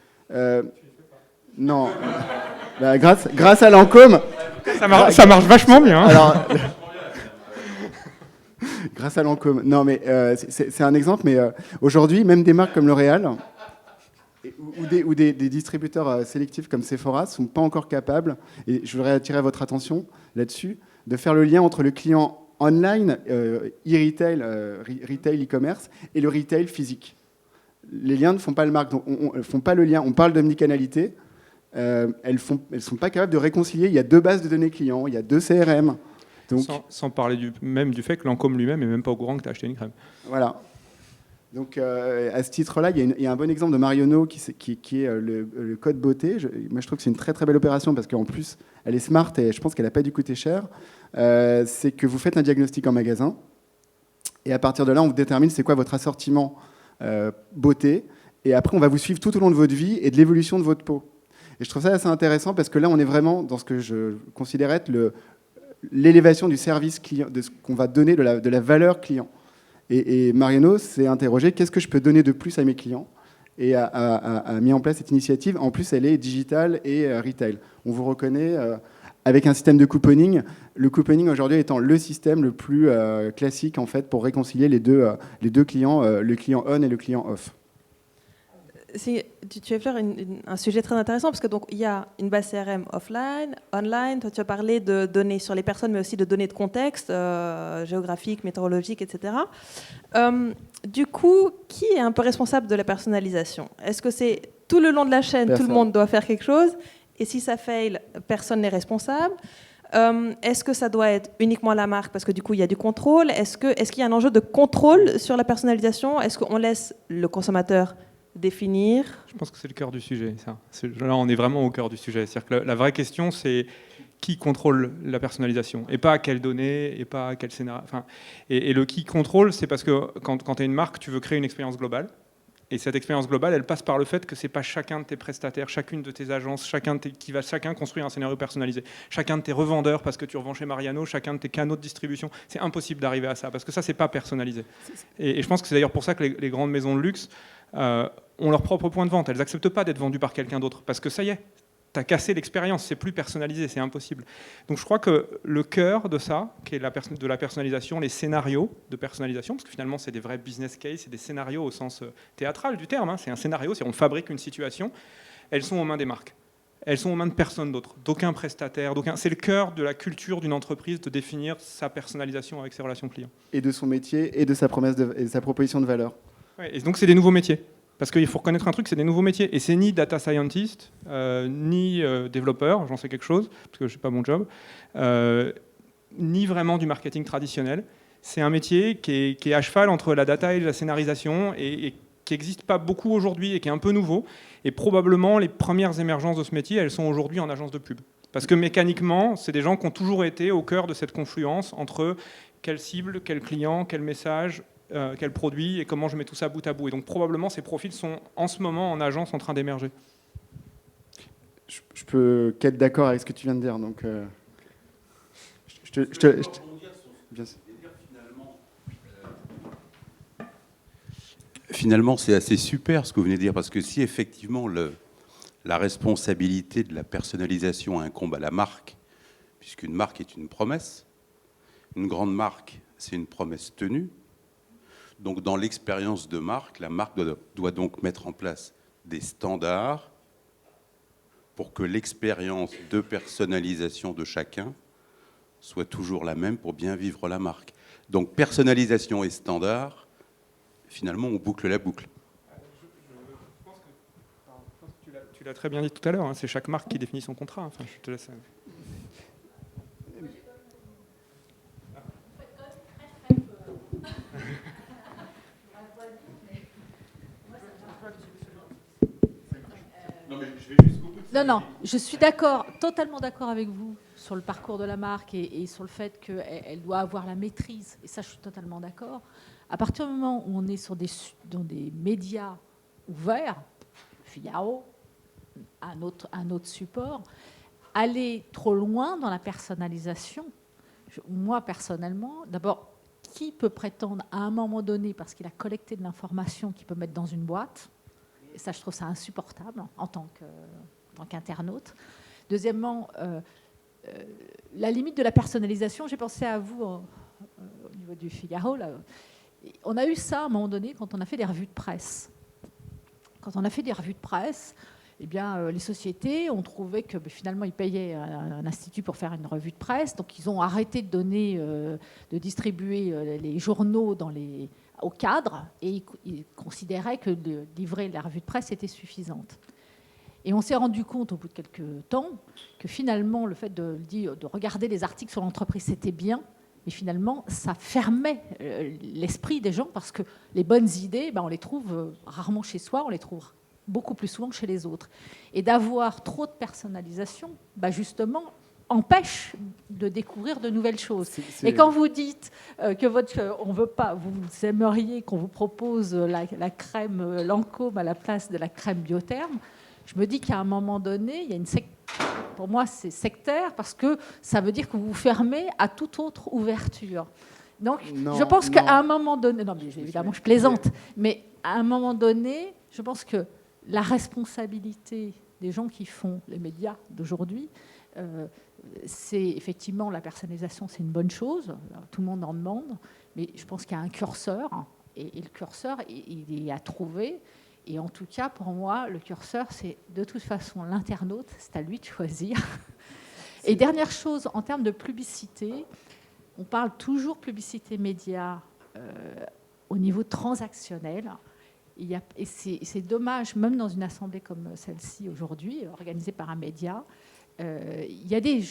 non. Bah, grâce à Lancôme... Ça marche vachement bien. Hein. Alors, grâce à Lancôme. Non, mais c'est un exemple, mais aujourd'hui, même des marques comme L'Oréal ou des distributeurs sélectifs comme Sephora ne sont pas encore capables, et je voudrais attirer votre attention là-dessus, de faire le lien entre le client online, e-retail, retail, e-commerce, et le retail physique. Les liens ne font pas le marque, donc font pas le lien. On parle d'omnicanalité, elles sont pas capables de réconcilier. Il y a 2 bases de données clients, il y a 2 CRM. Donc, sans parler même du fait que Lancôme lui-même n'est même pas au courant que tu as acheté une crème. Voilà. Donc à ce titre-là, il y a un bon exemple de Marionneau qui est le code beauté. Moi, je trouve que c'est une très très belle opération parce qu'en plus, elle est smart et je pense qu'elle n'a pas dû coûter cher. C'est que vous faites un diagnostic en magasin et à partir de là, on vous détermine c'est quoi votre assortiment beauté. Et après, on va vous suivre tout au long de votre vie et de l'évolution de votre peau. Et je trouve ça assez intéressant parce que là, on est vraiment dans ce que je considère être l'élévation du service client, de ce qu'on va donner, de la valeur client. Et Marionneau s'est interrogé, qu'est-ce que je peux donner de plus à mes clients ? Et a mis en place cette initiative. En plus, elle est digitale et retail. On vous reconnaît avec un système de couponing. Le couponing aujourd'hui étant le système le plus classique en fait, pour réconcilier les deux clients, le client on et le client off. Tu vas faire un sujet très intéressant parce que donc il y a une base CRM offline, online. Toi, tu as parlé de données sur les personnes, mais aussi de données de contexte géographique, météorologique, etc. Du coup, qui est un peu responsable de la personnalisation ? Est-ce que c'est tout le long de la chaîne, Tout le monde doit faire quelque chose, et si ça fail, personne n'est responsable ? Est-ce que ça doit être uniquement la marque parce que du coup il y a du contrôle ? Est-ce qu'il y a un enjeu de contrôle sur la personnalisation ? Est-ce qu'on laisse le consommateur définir ? Je pense que c'est le cœur du sujet. Ça. Là, on est vraiment au cœur du sujet. C'est-à-dire que la vraie question, c'est qui contrôle la personnalisation et pas à quelles données et pas à quel scénario. Enfin, et le qui contrôle, c'est parce que quand tu es une marque, tu veux créer une expérience globale. Et cette expérience globale, elle passe par le fait que c'est pas chacun de tes prestataires, chacune de tes agences, qui va chacun construire un scénario personnalisé. Chacun de tes revendeurs, parce que tu revends chez Mariano, chacun de tes canaux de distribution. C'est impossible d'arriver à ça, parce que ça, c'est pas personnalisé. Et je pense que c'est d'ailleurs pour ça que les grandes maisons de luxe ont leur propre point de vente. Elles n'acceptent pas d'être vendues par quelqu'un d'autre, parce que ça y est, tu as cassé l'expérience, c'est plus personnalisé, c'est impossible. Donc je crois que le cœur de ça, qui est de la personnalisation, les scénarios de personnalisation, parce que finalement c'est des vrais business cases, c'est des scénarios au sens théâtral du terme, hein, c'est un scénario, c'est on fabrique une situation, elles sont aux mains des marques. Elles sont aux mains de personne d'autre, d'aucun prestataire, c'est le cœur de la culture d'une entreprise de définir sa personnalisation avec ses relations clients. Et de son métier et de sa promesse et de sa proposition de valeur. Ouais, et donc c'est des nouveaux métiers. Parce qu'il faut reconnaître un truc, c'est des nouveaux métiers. Et c'est ni data scientist, ni développeur, j'en sais quelque chose, parce que je n'ai pas mon job, ni vraiment du marketing traditionnel. c'est un métier qui est à cheval entre la data et la scénarisation et qui n'existe pas beaucoup aujourd'hui et qui est un peu nouveau. Et probablement, les premières émergences de ce métier, elles sont aujourd'hui en agence de pub. Parce que mécaniquement, c'est des gens qui ont toujours été au cœur de cette confluence entre quelle cible, quel client, quel message, quel produit et comment je mets tout ça bout à bout. Et donc probablement, ces profils sont en ce moment en agence en train d'émerger. Je peux qu'être d'accord avec ce que tu viens de dire. Donc, bien sûr. Finalement, c'est assez super ce que vous venez de dire, parce que si effectivement la responsabilité de la personnalisation incombe à la marque, puisqu'une marque est une promesse, une grande marque, c'est une promesse tenue. Donc dans l'expérience de marque, la marque doit donc mettre en place des standards pour que l'expérience de personnalisation de chacun soit toujours la même pour bien vivre la marque. Donc personnalisation et standard, finalement, on boucle la boucle. Je pense que tu l'as très bien dit tout à l'heure, hein, c'est chaque marque qui définit son contrat. Enfin, je te laisse. Non, je suis d'accord, totalement d'accord avec vous sur le parcours de la marque et sur le fait qu'elle doit avoir la maîtrise. Et ça, je suis totalement d'accord. À partir du moment où on est dans des médias ouverts, Figaro, un autre support, aller trop loin dans la personnalisation, moi, personnellement, d'abord, qui peut prétendre à un moment donné, parce qu'il a collecté de l'information qu'il peut mettre dans une boîte, et ça, je trouve ça insupportable en tant qu'internaute. Deuxièmement, la limite de la personnalisation, j'ai pensé à vous au niveau du Figaro. Là. On a eu ça à un moment donné quand on a fait des revues de presse. Quand on a fait des revues de presse, eh bien, les sociétés ont trouvé que finalement, ils payaient un institut pour faire une revue de presse. Donc, ils ont arrêté de donner, de distribuer les journaux au cadre et ils considéraient que de livrer la revue de presse était suffisante. Et on s'est rendu compte au bout de quelques temps que finalement, le fait de regarder les articles sur l'entreprise, c'était bien, mais finalement, ça fermait l'esprit des gens parce que les bonnes idées, on les trouve rarement chez soi, on les trouve beaucoup plus souvent que chez les autres. Et d'avoir trop de personnalisation, justement, empêche de découvrir de nouvelles choses. Et quand vous dites on veut pas, vous aimeriez qu'on vous propose la crème Lancôme à la place de la crème Biotherm, je me dis qu'à un moment donné, il y a pour moi, c'est sectaire parce que ça veut dire que vous vous fermez à toute autre ouverture. Donc, je pense qu'à un moment donné, non, mais évidemment, je plaisante, mais à un moment donné, je pense que la responsabilité des gens qui font les médias d'aujourd'hui, c'est effectivement la personnalisation, c'est une bonne chose, tout le monde en demande, mais je pense qu'il y a un curseur, et le curseur, il est à trouver. Et en tout cas, pour moi, le curseur, c'est de toute façon l'internaute, c'est à lui de choisir. Et dernière chose, en termes de publicité, on parle toujours publicité média au niveau transactionnel. Et c'est dommage, même dans une assemblée comme celle-ci aujourd'hui, organisée par un média, il y a des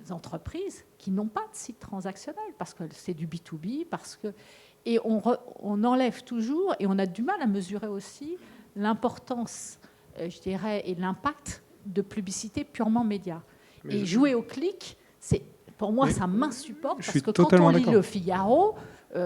entreprises qui n'ont pas de site transactionnel parce que c'est du B2B, et on enlève toujours, et on a du mal à mesurer aussi l'importance, je dirais, et l'impact de publicité purement média. Et jouer au clic, pour moi, ça m'insupporte, parce que quand on lit le Figaro,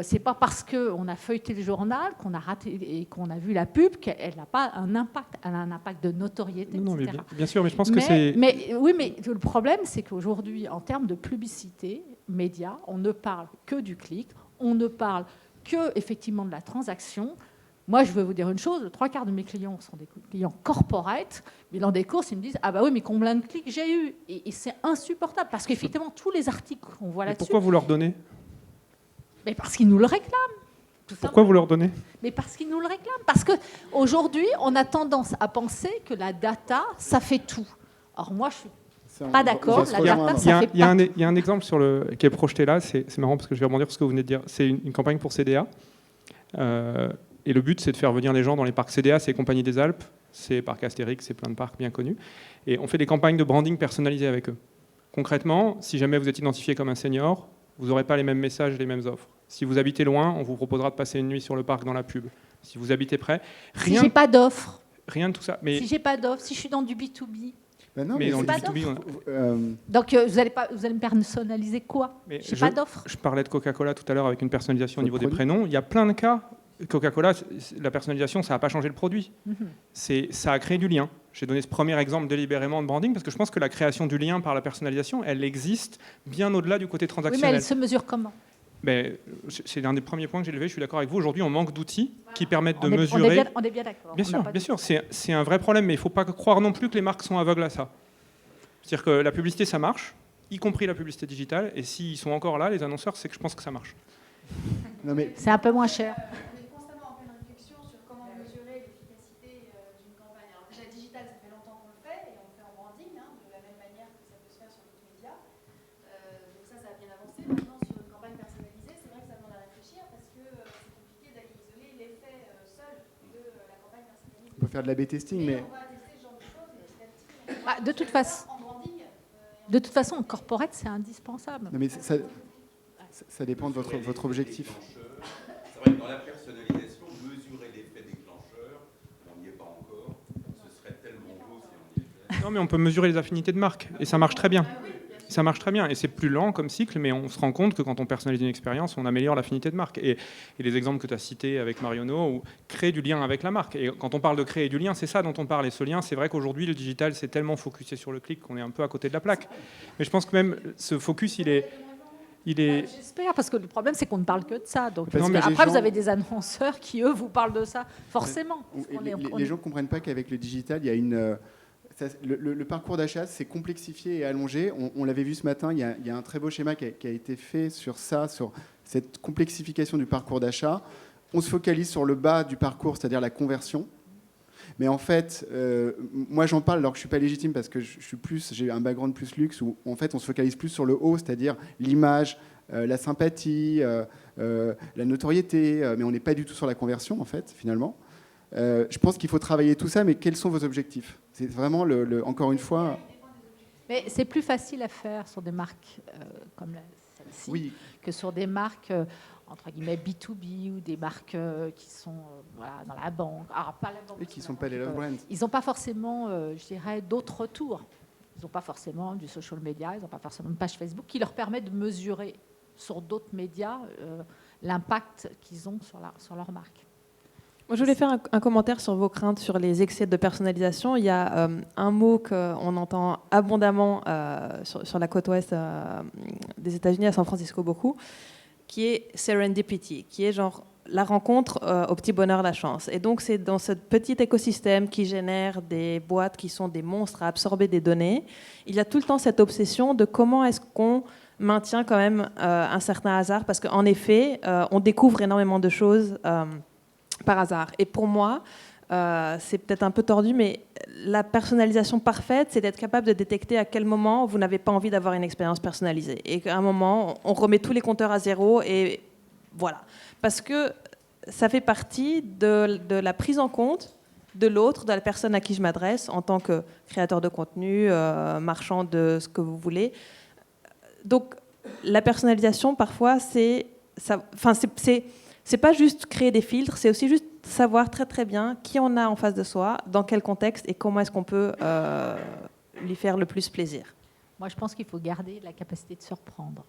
c'est pas parce qu'on a feuilleté le journal, qu'on a raté et qu'on a vu la pub qu'elle n'a pas un impact. Elle a un impact de notoriété, etc. Mais bien sûr, mais je pense que c'est... Oui, mais le problème, c'est qu'aujourd'hui, en termes de publicité, média, on ne parle que du clic, on ne parle que effectivement de la transaction. Moi, je veux vous dire une chose, 3/4 de mes clients sont des clients corporate, mais dans des courses, ils me disent « Ah bah oui, mais combien de clics j'ai eu ?» Et c'est insupportable, parce qu'effectivement, tous les articles qu'on voit là-dessus... Pourquoi vous leur donnez ? Mais parce qu'ils nous le réclament. Pourquoi vous leur donnez ? Mais parce qu'ils nous le réclament. Parce qu'aujourd'hui, on a tendance à penser que la data, ça fait tout. Or, moi, je suis pas d'accord. La data, ça fait pas tout. Il y a un exemple qui est projeté là, c'est marrant parce que je vais rebondir sur ce que vous venez de dire. C'est une campagne pour CDA. Et le but, c'est de faire venir les gens dans les parcs CDA, c'est Compagnie des Alpes, c'est Parc Astérix, c'est plein de parcs bien connus. Et on fait des campagnes de branding personnalisées avec eux. Concrètement, si jamais vous êtes identifié comme un senior, vous n'aurez pas les mêmes messages, les mêmes offres. Si vous habitez loin, on vous proposera de passer une nuit sur le parc dans la pub. Si vous habitez près, Si j'ai pas d'offre, rien de tout ça. Mais, si j'ai pas d'offre, si je suis dans du B2B, Ben non, mais dans le pas B2B, donc vous allez me personnaliser quoi? mais J'ai pas d'offre. je parlais de Coca-Cola tout à l'heure avec une personnalisation au Le niveau des produit. prénoms. Il y a plein de cas. Coca-Cola, la personnalisation, ça n'a pas changé le produit. Mhm. Ça a créé du lien. J'ai donné ce premier exemple délibérément de branding parce que je pense que la création du lien par la personnalisation, elle existe bien au-delà du côté Oui, mais transactionnel. elle se mesure comment? Mais c'est l'un des premiers points que j'ai levé. Je suis d'accord avec vous. Aujourd'hui, on manque d'outils qui permettent de On est mesurer. bien d'accord. Bien On sûr, n'a pas bien de- sûr. C'est un vrai problème, mais il ne faut pas croire non plus que les marques sont aveugles à ça. C'est-à-dire que la publicité, ça marche, y compris la publicité digitale. Et s'ils sont encore là, les annonceurs, c'est que je pense que ça marche. non, mais C'est un peu moins cher. On est constamment en pleine réflexion sur comment mesurer l'efficacité d'une campagne. Alors déjà, digital, ça fait longtemps qu'on le fait, et on le fait en branding, de la même manière que ça peut se faire sur d'autres médias. Donc ça a bien avancé. Maintenant, sur une campagne personnalisée, c'est vrai que ça demande à réfléchir, parce que c'est compliqué d'aller isoler l'effet seul de la campagne personnalisée. on peut faire de l'A/B testing, mais On va tester ce genre de choses, et petit à petit, Ah, de toute façon, en branding, en corporate, c'est indispensable. non, mais ça dépend de votre objectif. C'est vrai que dans la personnalisation, mesurer l'effet déclencheur, on n'y est pas encore. Ce serait tellement beau si on y était. Non, mais on peut mesurer les affinités de marque. Et ça marche très bien. Ça marche très bien. Et c'est plus lent comme cycle, mais on se rend compte que quand on personnalise une expérience, on améliore l'affinité de marque. Et les exemples que tu as cités avec Marionneau, où créer du lien avec la marque. Et quand on parle de créer du lien, c'est ça dont on parle. Et ce lien, c'est vrai qu'aujourd'hui, le digital, c'est tellement focusé sur le clic qu'on est un peu à côté de la plaque. Mais je pense que même ce focus, il est J'espère, parce que le problème, c'est qu'on ne parle que de ça. Donc, Parce que les après, gens- vous avez des annonceurs qui, eux, vous parlent de ça, forcément. Parce qu'on est- on Les est- gens ne comprennent pas qu'avec le digital, il y a une. Le parcours d'achat, c'est complexifié et allongé. On l'avait vu ce matin, il y a un très beau schéma qui a été fait sur ça, sur cette complexification du parcours d'achat. On se focalise sur le bas du parcours, c'est-à-dire la conversion. Mais en fait, moi j'en parle alors que je ne suis pas légitime parce que j'ai un background plus luxe où en fait on se focalise plus sur le haut, c'est-à-dire l'image, la sympathie, la notoriété, mais on n'est pas du tout sur la conversion en fait, finalement. Je pense qu'il faut travailler tout ça, mais quels sont vos objectifs? C'est vraiment, encore une fois... Mais c'est plus facile à faire sur des marques comme celle-ci Oui, que sur des marques entre guillemets B2B ou des marques qui sont voilà, dans la banque. Alors, pas la banque. et qui ne sont pas des love brands. Ils n'ont pas forcément, je dirais, d'autres retours. Ils n'ont pas forcément du social media, ils n'ont pas forcément une page Facebook qui leur permet de mesurer sur d'autres médias l'impact qu'ils ont sur leur marque. Moi, je voulais faire un commentaire sur vos craintes sur les excès de personnalisation. Il y a un mot qu'on entend abondamment sur la côte ouest des États-Unis, à San Francisco beaucoup, qui est serendipity, qui est genre la rencontre au petit bonheur, la chance. Et donc, c'est dans ce petit écosystème qui génère des boîtes qui sont des monstres à absorber des données. Il y a tout le temps cette obsession de comment est-ce qu'on maintient quand même un certain hasard, parce qu'en effet, on découvre énormément de choses par hasard. Et pour moi, c'est peut-être un peu tordu, mais la personnalisation parfaite, c'est d'être capable de détecter à quel moment vous n'avez pas envie d'avoir une expérience personnalisée. Et qu'à un moment, on remet tous les compteurs à zéro et voilà. Parce que ça fait partie de la prise en compte de l'autre, de la personne à qui je m'adresse en tant que créateur de contenu, marchand de ce que vous voulez. Donc, la personnalisation, parfois, c'est pas juste créer des filtres, c'est aussi juste savoir très très bien qui on a en face de soi, dans quel contexte et comment est-ce qu'on peut lui faire le plus plaisir. Moi, je pense qu'il faut garder la capacité de surprendre.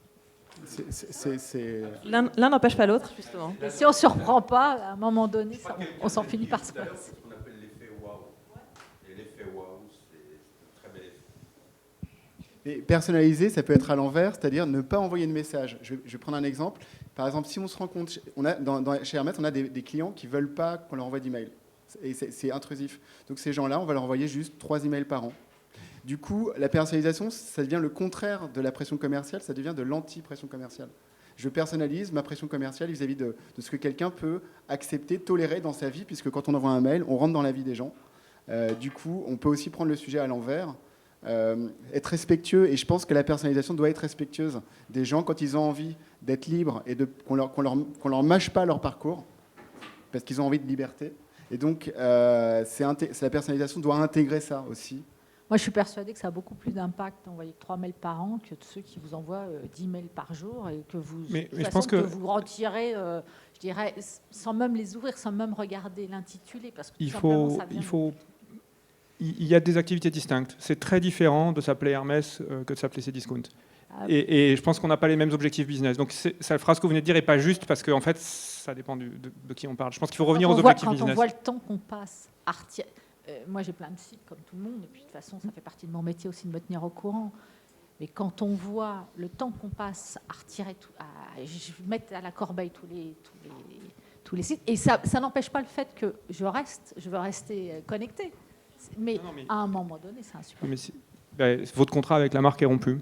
L'un n'empêche pas l'autre, justement. Et si on ne surprend pas, à un moment donné, on s'en finit par se passer. C'est ce qu'on appelle l'effet waouh. Et l'effet waouh, c'est un très bel effet. Et personnaliser, ça peut être à l'envers, c'est-à-dire ne pas envoyer de message. Je vais prendre un exemple. Par exemple, si on se rend compte, chez Hermès, on a des clients qui ne veulent pas qu'on leur envoie d'emails. Et c'est intrusif. Donc ces gens-là, on va leur envoyer juste 3 emails par an. Du coup, la personnalisation, ça devient le contraire de la pression commerciale, ça devient de l'anti-pression commerciale. Je personnalise ma pression commerciale vis-à-vis de ce que quelqu'un peut accepter, tolérer dans sa vie, puisque quand on envoie un mail, on rentre dans la vie des gens. Du coup, on peut aussi prendre le sujet à l'envers, être respectueux, et je pense que la personnalisation doit être respectueuse des gens quand ils ont envie d'être libres et qu'on leur mâche pas leur parcours, parce qu'ils ont envie de liberté. Et donc, la personnalisation doit intégrer ça aussi. Moi, je suis persuadée que ça a beaucoup plus d'impact d'envoyer 3 mails par an que de ceux qui vous envoient 10 mails par jour et que vous, Mais de toute je façon, pense que vous retirez, je dirais, sans même les ouvrir, sans même regarder l'intitulé, parce que tout il simplement, faut, ça vient il faut, il y a des activités distinctes. C'est très différent de s'appeler Hermès que de s'appeler Cdiscount. Ah, Et je pense qu'on n'a pas les mêmes objectifs business. Donc cette phrase que vous venez de dire n'est pas juste parce qu'en fait, ça dépend de qui on parle. Je pense qu'il faut revenir aux objectifs quand business. on voit le temps qu'on passe à retirer. Moi, j'ai plein de sites comme tout le monde, et puis de toute façon, ça fait partie de mon métier aussi de me tenir au courant. Mais quand on voit le temps qu'on passe à retirer tout, à mettre à la corbeille tous les sites, et ça n'empêche pas le fait que je veux rester connecté. Mais, Non, mais à un moment donné, c'est insupportable. Mais votre contrat avec la marque est rompu.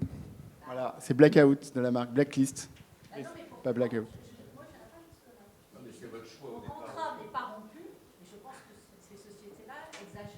Voilà, c'est blackout de la marque, blacklist, pas blackout. Mon contrat n'est pas rompu, mais je pense que ces sociétés-là exagèrent.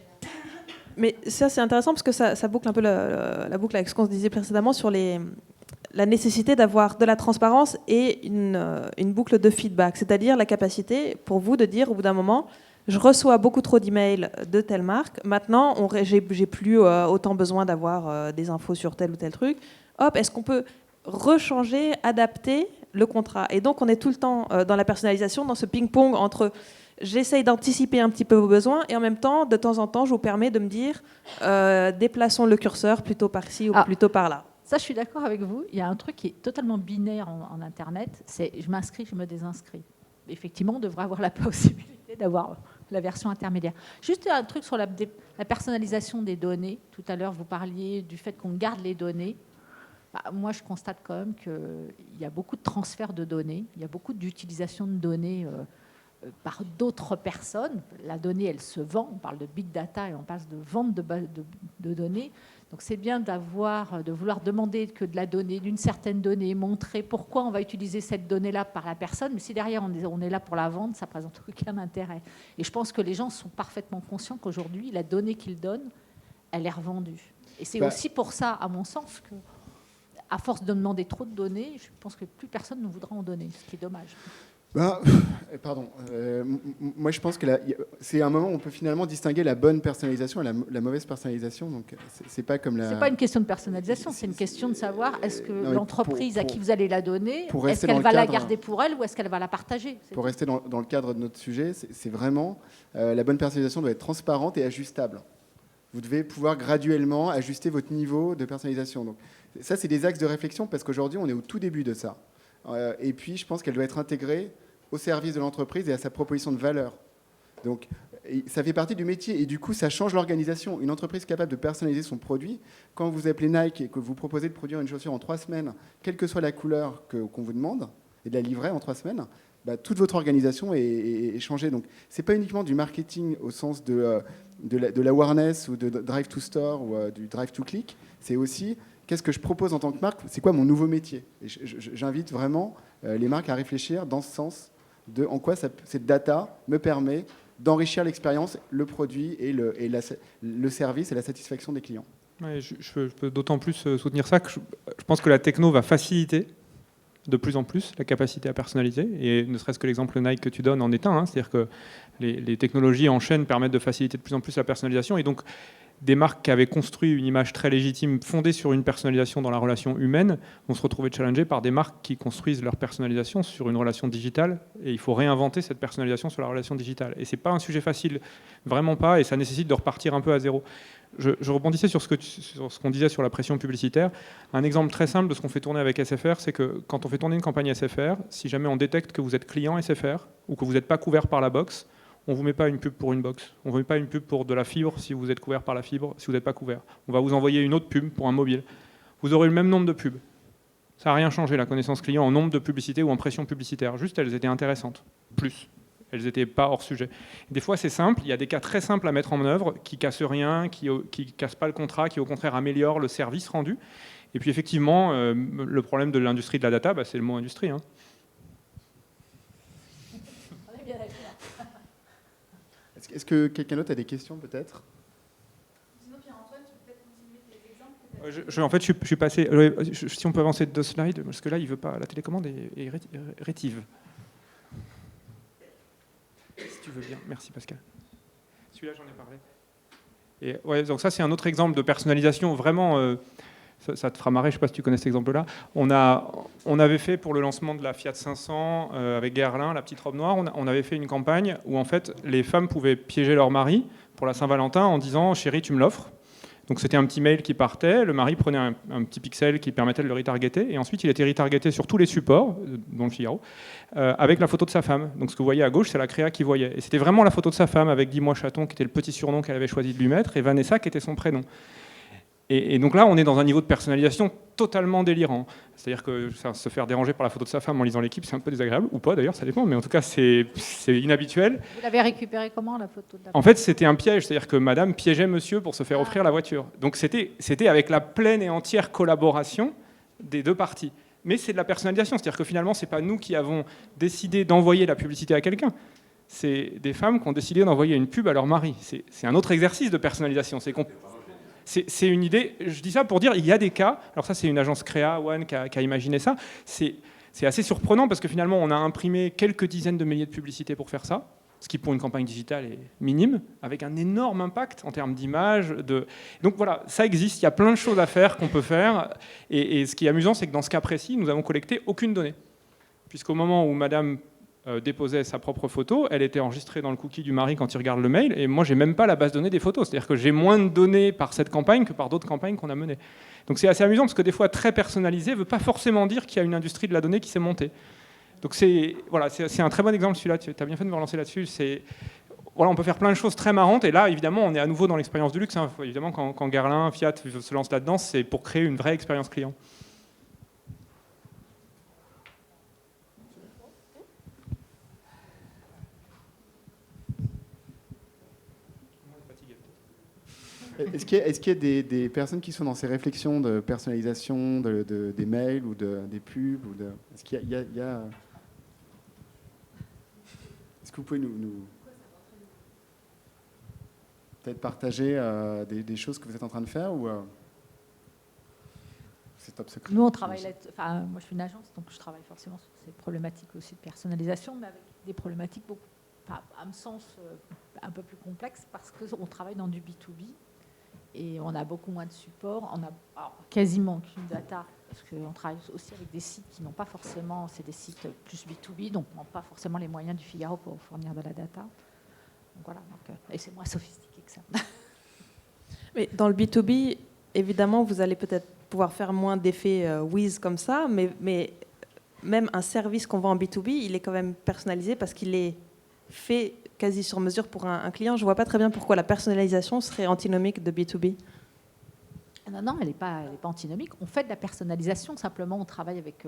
Mais ça, c'est intéressant parce que ça boucle un peu la boucle avec ce qu'on se disait précédemment sur la nécessité d'avoir de la transparence et une boucle de feedback, c'est-à-dire la capacité pour vous de dire au bout d'un moment, je reçois beaucoup trop d'emails de telle marque, maintenant j'ai plus autant besoin d'avoir des infos sur tel ou tel truc. Hop, est-ce qu'on peut rechanger, adapter le contrat? Et donc on est tout le temps dans la personnalisation, dans ce ping-pong entre j'essaye d'anticiper un petit peu vos besoins et en même temps, de temps en temps, je vous permets de me dire déplaçons le curseur plutôt par-ci ou plutôt par-là. Ça, je suis d'accord avec vous. Il y a un truc qui est totalement binaire en Internet, c'est je m'inscris, je me désinscris. Effectivement, on devrait avoir la possibilité d'avoir la version intermédiaire. Juste un truc sur la personnalisation des données. Tout à l'heure, vous parliez du fait qu'on garde les données. Moi, je constate quand même qu'il y a beaucoup de transferts de données, il y a beaucoup d'utilisation de données par d'autres personnes. La donnée, elle se vend. On parle de big data et on parle de vente de données. Donc, c'est bien de vouloir demander que de la donnée, d'une certaine donnée, montrer pourquoi on va utiliser cette donnée-là par la personne. Mais si derrière, on est là pour la vendre, ça ne présente aucun intérêt. Et je pense que les gens sont parfaitement conscients qu'aujourd'hui, la donnée qu'ils donnent, elle est revendue. Et c'est aussi pour ça, à mon sens, que à force de demander trop de données, je pense que plus personne ne voudra en donner, ce qui est dommage. Pardon. Moi, je pense que c'est un moment où on peut finalement distinguer la bonne personnalisation et la mauvaise personnalisation. Donc, c'est pas comme la. C'est pas une question de personnalisation, c'est une question de savoir est-ce que l'entreprise à qui vous allez la donner, est-ce qu'elle va la garder pour elle ou est-ce qu'elle va la partager? Pour rester dans le cadre de notre sujet, c'est vraiment la bonne personnalisation doit être transparente et ajustable. Vous devez pouvoir graduellement ajuster votre niveau de personnalisation. Donc, ça, c'est des axes de réflexion parce qu'aujourd'hui, on est au tout début de ça. Et puis, je pense qu'elle doit être intégrée au service de l'entreprise et à sa proposition de valeur. Donc, ça fait partie du métier et du coup, ça change l'organisation. Une entreprise capable de personnaliser son produit, quand vous appelez Nike et que vous proposez de produire une chaussure en 3 semaines, quelle que soit la couleur qu'on vous demande, et de la livrer en 3 semaines, toute votre organisation est changée. Donc, ce n'est pas uniquement du marketing au sens de l'awareness ou de drive to store ou du drive to click, c'est aussi qu'est-ce que je propose en tant que marque, c'est quoi mon nouveau métier. Et j'invite vraiment les marques à réfléchir dans ce sens de en quoi cette data me permet d'enrichir l'expérience, le produit et le service et la satisfaction des clients. Ouais, je peux d'autant plus soutenir ça que je pense que la techno va faciliter de plus en plus la capacité à personnaliser, et ne serait-ce que l'exemple Nike que tu donnes en est un, c'est-à-dire que les technologies en chaîne permettent de faciliter de plus en plus la personnalisation, et donc des marques qui avaient construit une image très légitime fondée sur une personnalisation dans la relation humaine vont se retrouver challengées par des marques qui construisent leur personnalisation sur une relation digitale, et il faut réinventer cette personnalisation sur la relation digitale. Et ce n'est pas un sujet facile, vraiment pas, et ça nécessite de repartir un peu à zéro. Je rebondissais sur ce qu'on disait sur la pression publicitaire. Un exemple très simple de ce qu'on fait tourner avec SFR, c'est que quand on fait tourner une campagne SFR, si jamais on détecte que vous êtes client SFR ou que vous n'êtes pas couvert par la box, on ne vous met pas une pub pour une box. On ne vous met pas une pub pour de la fibre si vous êtes couvert par la fibre, si vous n'êtes pas couvert. On va vous envoyer une autre pub pour un mobile. Vous aurez le même nombre de pubs. Ça n'a rien changé, la connaissance client, en nombre de publicités ou en pression publicitaire. Juste, elles étaient intéressantes. Plus. Elles n'étaient pas hors sujet. Des fois, c'est simple. Il y a des cas très simples à mettre en œuvre qui ne cassent rien, qui ne cassent pas le contrat, qui au contraire améliorent le service rendu. Et puis effectivement, le problème de l'industrie de la data, c'est le mot industrie. Hein. Est-ce que quelqu'un d'autre a des questions peut-être? Sinon, Pierre-Antoine, tu peux peut-être continuer tes exemples. En fait, je suis passé. Si on peut avancer de 2 slides, parce que là, il veut pas. La télécommande est rétive. Si tu veux bien, merci Pascal. Celui-là, j'en ai parlé. Et ouais, donc ça, c'est un autre exemple de personnalisation vraiment. Ça te fera marrer, je ne sais pas si tu connais cet exemple-là. On avait fait pour le lancement de la Fiat 500 avec Guerlain, la petite robe noire, on avait fait une campagne où en fait les femmes pouvaient piéger leur mari pour la Saint-Valentin en disant « Chérie, tu me l'offres ». Donc c'était un petit mail qui partait, le mari prenait un petit pixel qui permettait de le retargeter, et ensuite il était retargeté sur tous les supports, dont le Figaro, avec la photo de sa femme. Donc ce que vous voyez à gauche, c'est la créa qui voyait. Et c'était vraiment la photo de sa femme avec Dis-moi chaton, qui était le petit surnom qu'elle avait choisi de lui mettre, et Vanessa, qui était son prénom. Et donc là, on est dans un niveau de personnalisation totalement délirant. C'est-à-dire que se faire déranger par la photo de sa femme en lisant l'équipe, c'est un peu désagréable, ou pas d'ailleurs, ça dépend, mais en tout cas, c'est inhabituel. Vous l'avez récupéré comment, la photo de la En fait, c'était un piège, c'est-à-dire que madame piégeait monsieur pour se faire offrir la voiture. Donc c'était avec la pleine et entière collaboration des deux parties. Mais c'est de la personnalisation, c'est-à-dire que finalement, c'est pas nous qui avons décidé d'envoyer la publicité à quelqu'un. C'est des femmes qui ont décidé d'envoyer une pub à leur mari. C'est un autre exercice de personnalisation. C'est une idée, je dis ça pour dire, il y a des cas, alors ça c'est une agence Créa, One, qui a imaginé ça, c'est assez surprenant parce que finalement on a imprimé quelques dizaines de milliers de publicités pour faire ça, ce qui pour une campagne digitale est minime, avec un énorme impact en termes d'image. Donc voilà, ça existe, il y a plein de choses à faire qu'on peut faire, et ce qui est amusant c'est que dans ce cas précis, nous n'avons collecté aucune donnée, puisqu'au moment où madame déposait sa propre photo, elle était enregistrée dans le cookie du mari quand il regarde le mail, et moi j'ai même pas la base de données des photos, c'est-à-dire que j'ai moins de données par cette campagne que par d'autres campagnes qu'on a menées. Donc c'est assez amusant parce que des fois très personnalisé ne veut pas forcément dire qu'il y a une industrie de la donnée qui s'est montée. Donc c'est un très bon exemple celui-là, tu as bien fait de me relancer là-dessus. Voilà, on peut faire plein de choses très marrantes, et là évidemment on est à nouveau dans l'expérience du luxe, hein. Évidemment quand Guerlain, Fiat se lance là-dedans, c'est pour créer une vraie expérience client. Est-ce qu'il y a des personnes qui sont dans ces réflexions de personnalisation des mails ou des pubs est-ce qu'il y a est-ce que vous pouvez nous peut-être partager des choses que vous êtes en train de faire ou c'est top secret? Nous, on travaille moi, je suis une agence, donc je travaille forcément sur ces problématiques aussi de personnalisation, mais avec des problématiques beaucoup, à mon sens, un peu plus complexes, parce qu'on travaille dans du B2B. Et on a beaucoup moins de support, on a quasiment aucune data, parce qu'on travaille aussi avec des sites qui n'ont pas forcément, c'est des sites plus B2B, donc n'ont pas forcément les moyens du Figaro pour fournir de la data. Donc voilà, et c'est moins sophistiqué que ça. Mais dans le B2B, évidemment, vous allez peut-être pouvoir faire moins d'effets whiz comme ça, mais même un service qu'on vend en B2B, il est quand même personnalisé parce qu'il est fait quasi sur mesure pour un client. Je ne vois pas très bien pourquoi la personnalisation serait antinomique de B2B. Non, elle n'est pas antinomique. On fait de la personnalisation, simplement on travaille avec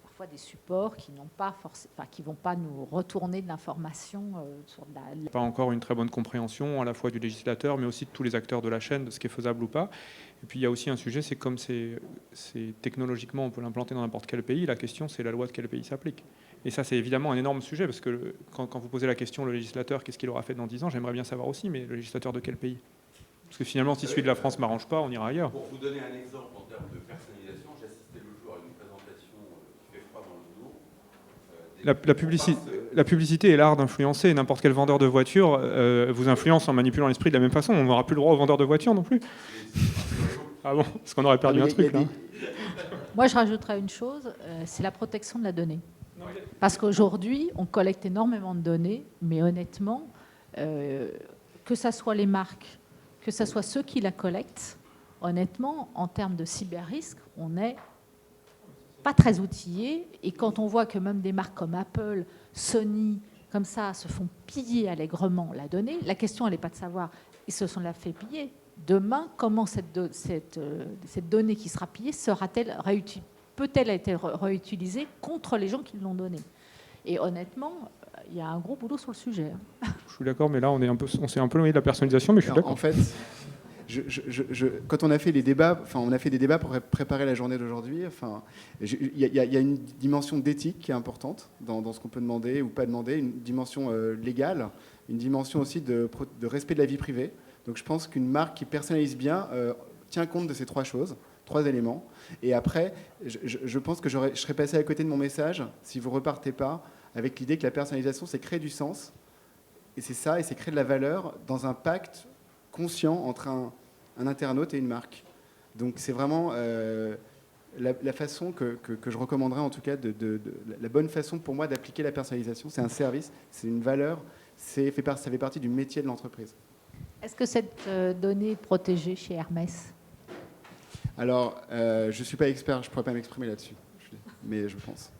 parfois des supports qui ne vont pas nous retourner de l'information sur Pas encore une très bonne compréhension à la fois du législateur, mais aussi de tous les acteurs de la chaîne, de ce qui est faisable ou pas. Et puis il y a aussi un sujet, c'est comme c'est technologiquement, on peut l'implanter dans n'importe quel pays, la question c'est la loi de quel pays s'applique. Et ça, c'est évidemment un énorme sujet, parce que quand vous posez la question, le législateur, qu'est-ce qu'il aura fait dans 10 ans, j'aimerais bien savoir aussi, mais le législateur de quel pays? Parce que finalement, si celui de la France ne m'arrange pas, on ira ailleurs. Pour vous donner un exemple en termes de personnalisation, j'assistais l'autre jour à une présentation qui fait froid dans le dos. La publicité est l'art d'influencer. N'importe quel vendeur de voiture vous influence en manipulant l'esprit de la même façon. On n'aura plus le droit aux vendeurs de voitures non plus. Ah bon? Parce qu'on aurait perdu un truc, là. Moi, je rajouterais une chose, c'est la protection de la donnée. Parce qu'aujourd'hui, on collecte énormément de données, mais honnêtement, que ce soit les marques, que ce soit ceux qui la collectent, honnêtement, en termes de cyber-risque, on n'est pas très outillés. Et quand on voit que même des marques comme Apple, Sony, comme ça, se font piller allègrement la donnée, la question, elle n'est pas de savoir, ils se sont la fait piller. Demain, comment cette donnée qui sera pillée peut-elle être réutilisée contre les gens qui l'ont donnée? Et honnêtement, il y a un gros boulot sur le sujet. Je suis d'accord, mais là, on s'est un peu loin de la personnalisation, mais je suis d'accord. En fait, quand on a fait des débats pour préparer la journée d'aujourd'hui, il y a une dimension d'éthique qui est importante dans ce qu'on peut demander ou pas demander, une dimension légale, une dimension aussi de respect de la vie privée. Donc je pense qu'une marque qui personnalise bien tient compte de ces trois éléments. Et après, je pense que je serais passé à côté de mon message si vous ne repartez pas avec l'idée que la personnalisation, c'est créer du sens. Et c'est ça, et c'est créer de la valeur dans un pacte conscient entre un internaute et une marque. Donc c'est vraiment la façon que je recommanderais, en tout cas, la bonne façon pour moi d'appliquer la personnalisation. C'est un service, c'est une valeur, ça fait partie du métier de l'entreprise. Est-ce que cette donnée est protégée chez Hermès? Alors, je ne suis pas expert, je ne pourrais pas m'exprimer là-dessus, mais je pense.